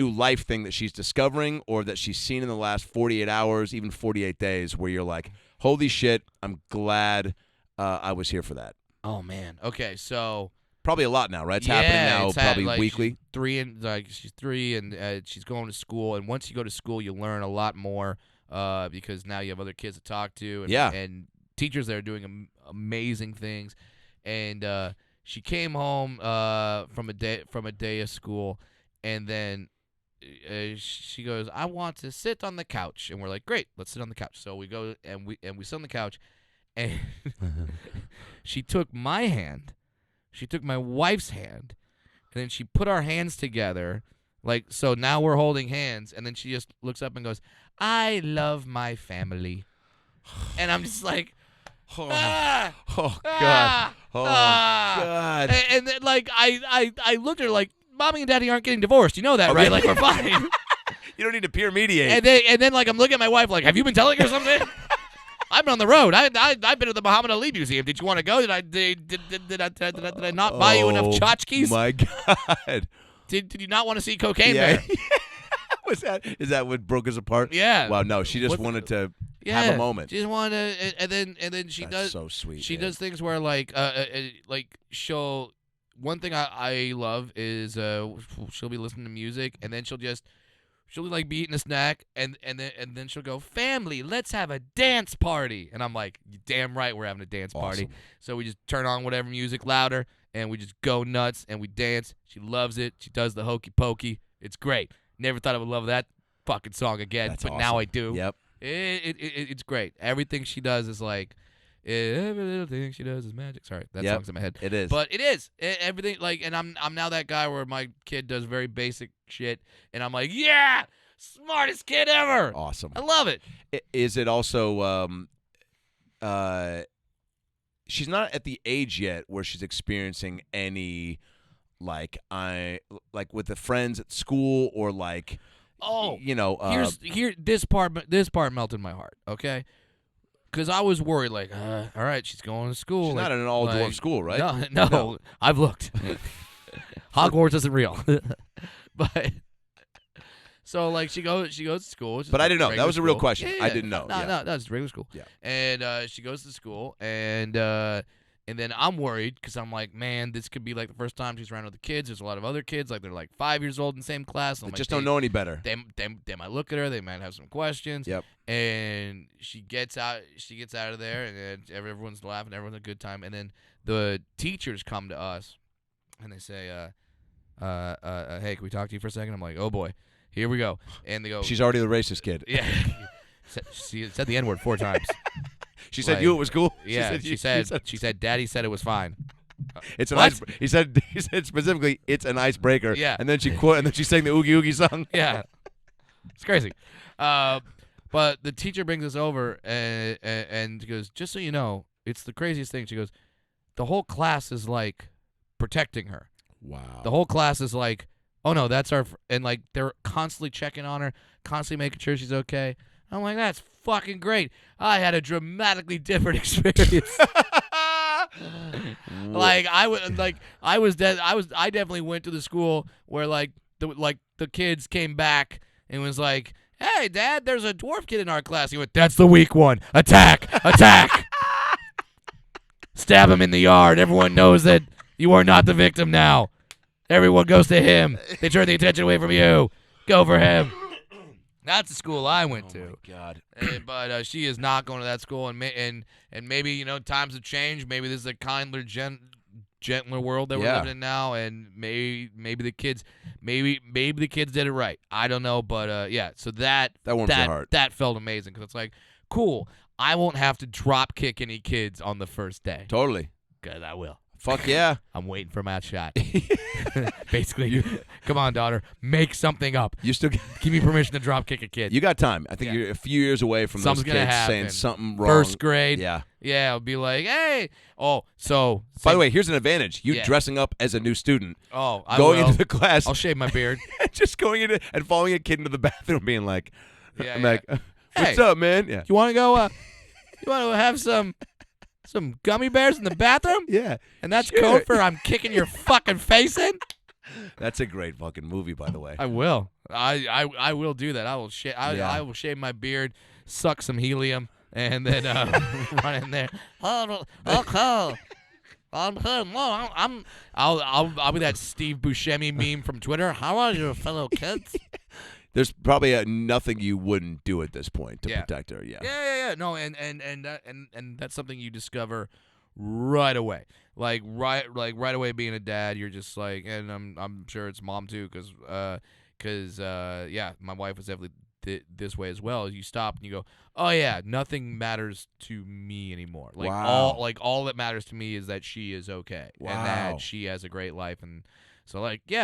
life thing that she's discovering, or that she's seen in the last 48 hours, even 48 days, where you're like, holy shit, I'm glad I was here for that. Oh man. Okay, so Probably a lot now, right? It's happening now, it's probably like, weekly. She's 3 and she's going to school. And once you go to school, you learn a lot more because now you have other kids to talk to. And, Yeah. And teachers there doing amazing things, and she came home from a day of school, and then she goes, "I want to sit on the couch," and we're like, "Great, let's sit on the couch." So we go and we sit on the couch, and she took my hand, she took my wife's hand, and then she put our hands together, like so. Now we're holding hands, and then she just looks up and goes, "I love my family," and I'm just like, ah, Oh, God. ah, Oh, ah. God. And then, like, I looked at her like, Mommy and Daddy aren't getting divorced. You know that, right? Like, we're fine. You don't need to peer mediate. And then, like, I'm looking at my wife like, have you been telling her something? I've been on the road. I've been to the Muhammad Ali Museum. Did you want to go? Did I not buy you enough tchotchkes? My God. Did you not want to see Cocaine Bear? Is that what broke us apart? Yeah. Wow, no, she just wanted to have a moment. She just wanted to, and then she That's does. so sweet. She man. does things where like she'll. One thing I love is she'll be listening to music, and then she'll like be eating a snack, and then she'll go, "Family, let's have a dance party," and I'm like, "You damn right, we're having a dance party." Awesome. So we just turn on whatever music louder, and we just go nuts, and we dance. She loves it. She does the hokey pokey. It's great. Never thought I would love that fucking song again, That's but awesome. now I do. Yep. It's great. Everything she does is like, every little thing she does is magic. Sorry, that Yep. song's in my head. It is. But it is everything. Like, and I'm now that guy where my kid does very basic shit, and I'm like, yeah, smartest kid ever. Awesome. I love it. Is it also she's not at the age yet where she's experiencing any like with the friends at school or like this part melted my heart. Okay. Because I was worried, like, all right, she's going to school. she's like, not in an all-dwarf school, right? No, I've looked. Hogwarts isn't real. But so, like, she goes to school. which is But I didn't know. That regular was a real school. question. Yeah, I didn't know. No, it's regular school. Yeah. And she goes to school, and then I'm worried because I'm like, man, this could be like the first time she's around with the kids. There's a lot of other kids, like they're like 5 years old in the same class. They just don't know any better. They might look at her. They might have some questions. Yep. And she gets out of there, and then everyone's laughing. Everyone's a good time. And then the teachers come to us, and they say, "Hey, can we talk to you for a second?" I'm like, "Oh boy, here we go." And they go, She's already the racist kid. "Yeah." She said the N-word 4 times. She said Like, you it was cool. Yeah, she said Daddy said it was fine. It's an What? ice. He said specifically it's an icebreaker. Yeah. And then she sang the Oogie Oogie song. Yeah, it's crazy. But the teacher brings us over and goes, "Just so you know, it's the craziest thing." She goes, "The whole class is like protecting her. Wow. The whole class is like, oh no, that's our and like they're constantly checking on her, constantly making sure she's okay." I'm like, that's fucking great. I had a dramatically different experience. I definitely went to the school where the kids came back and was like, "Hey, Dad, there's a dwarf kid in our class." He went, "That's the weak one. Attack! Attack!" Stab him in the yard. Everyone knows that you are not the victim now. Everyone goes to him. They turn the attention away from you. Go for him. That's the school I went to. Oh my God. But she is not going to that school, and maybe times have changed. Maybe this is a kinder, gentler world that we're living in now, and maybe the kids did it right. I don't know, but yeah. So that warms your heart. That felt amazing because it's like, cool. I won't have to drop kick any kids on the first day. Totally. Good, I will. Fuck yeah. I'm waiting for my shot. Basically, come on, daughter, make something up. You still Give me permission to drop kick a kid. You got time. I think you're a few years away from Something's those gonna kids happen. saying something wrong. First grade. Yeah. Yeah, it'll be like, hey. Oh, so. By the way, here's an advantage. You Yeah. dressing up as a new student. Oh, I going will. into the class. I'll shave my beard. Just going into and following a kid into the bathroom, being like, Yeah, I'm yeah. like, what's Hey. up, man? Yeah. You want to go? You want to have some gummy bears in the bathroom? Yeah. And that's Sure. code for I'm kicking your fucking face in? That's a great fucking movie, by the way. I will. I will do that. I will shave. Yeah. I will shave my beard, suck some helium, and then run in there. Oh, okay. I'll be that Steve Buscemi meme from Twitter. How are you, fellow kids? there's probably nothing you wouldn't do at this point to protect her. Yeah. Yeah. No, and that's something you discover right away. Like right away being a dad, you're just like, and I'm sure it's mom too, because my wife was definitely this way as well. You stop and you go, oh yeah, nothing matters to me anymore. Like all that matters to me is that she is okay and that she has a great life. And so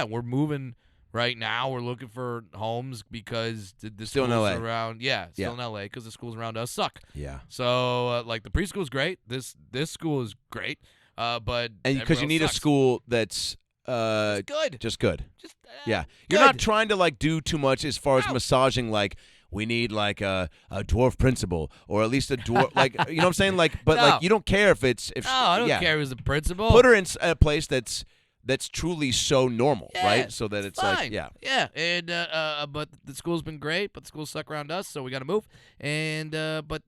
we're moving right now. We're looking for homes because the still schools in LA. around in LA because the schools around us suck. Yeah. So the preschool is great. This school is great. But because you need a school that's good. Just good. You're You're not trying to do too much as far as massaging. We need a dwarf principal or at least a dwarf. You know what I'm saying? But you don't care if it's no, I don't care who's the principal. Put her in a place that's truly so normal, right? So that it's fine. yeah. And but the school's been great, but the schools suck around us, so we got to move. And but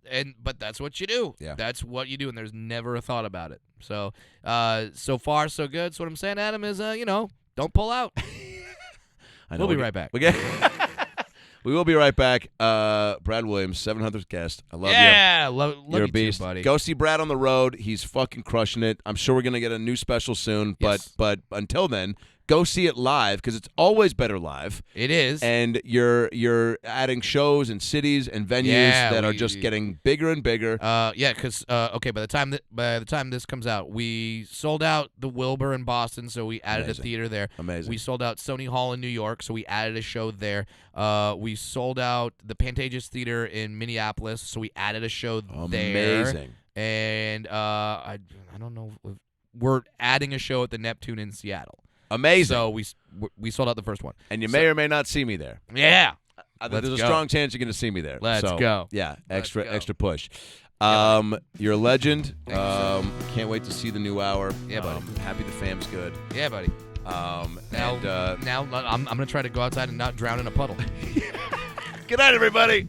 that's what you do. Yeah. That's what you do, and there's never a thought about it. So so far so good. So what I'm saying, Adam, is don't pull out. We'll be right back. We will be right back. Brad Williams, 700th guest. I love you. Yeah, love You're you a beast. too, buddy. Go see Brad on the road. He's fucking crushing it. I'm sure we're going to get a new special soon. Yes. But until then, go see it live because it's always better live. It is. And you're adding shows and cities and venues that are just getting bigger and bigger. Because by the time this comes out, we sold out the Wilbur in Boston, so we added Amazing. a theater there. Amazing. We sold out Sony Hall in New York, so we added a show there. We sold out the Pantages Theater in Minneapolis, so we added a show there. Amazing. And I don't know. We're adding a show at the Neptune in Seattle. Amazing. So we sold out the first one. And you may or may not see me there. Yeah. There's a strong chance you're going to see me there. Let's so, go. Yeah, extra push. Yeah, you're a legend. Thanks. Can't wait to see the new hour. Yeah, buddy. Happy the fam's good. Yeah, buddy. Now I'm going to try to go outside and not drown in a puddle. Good night, everybody.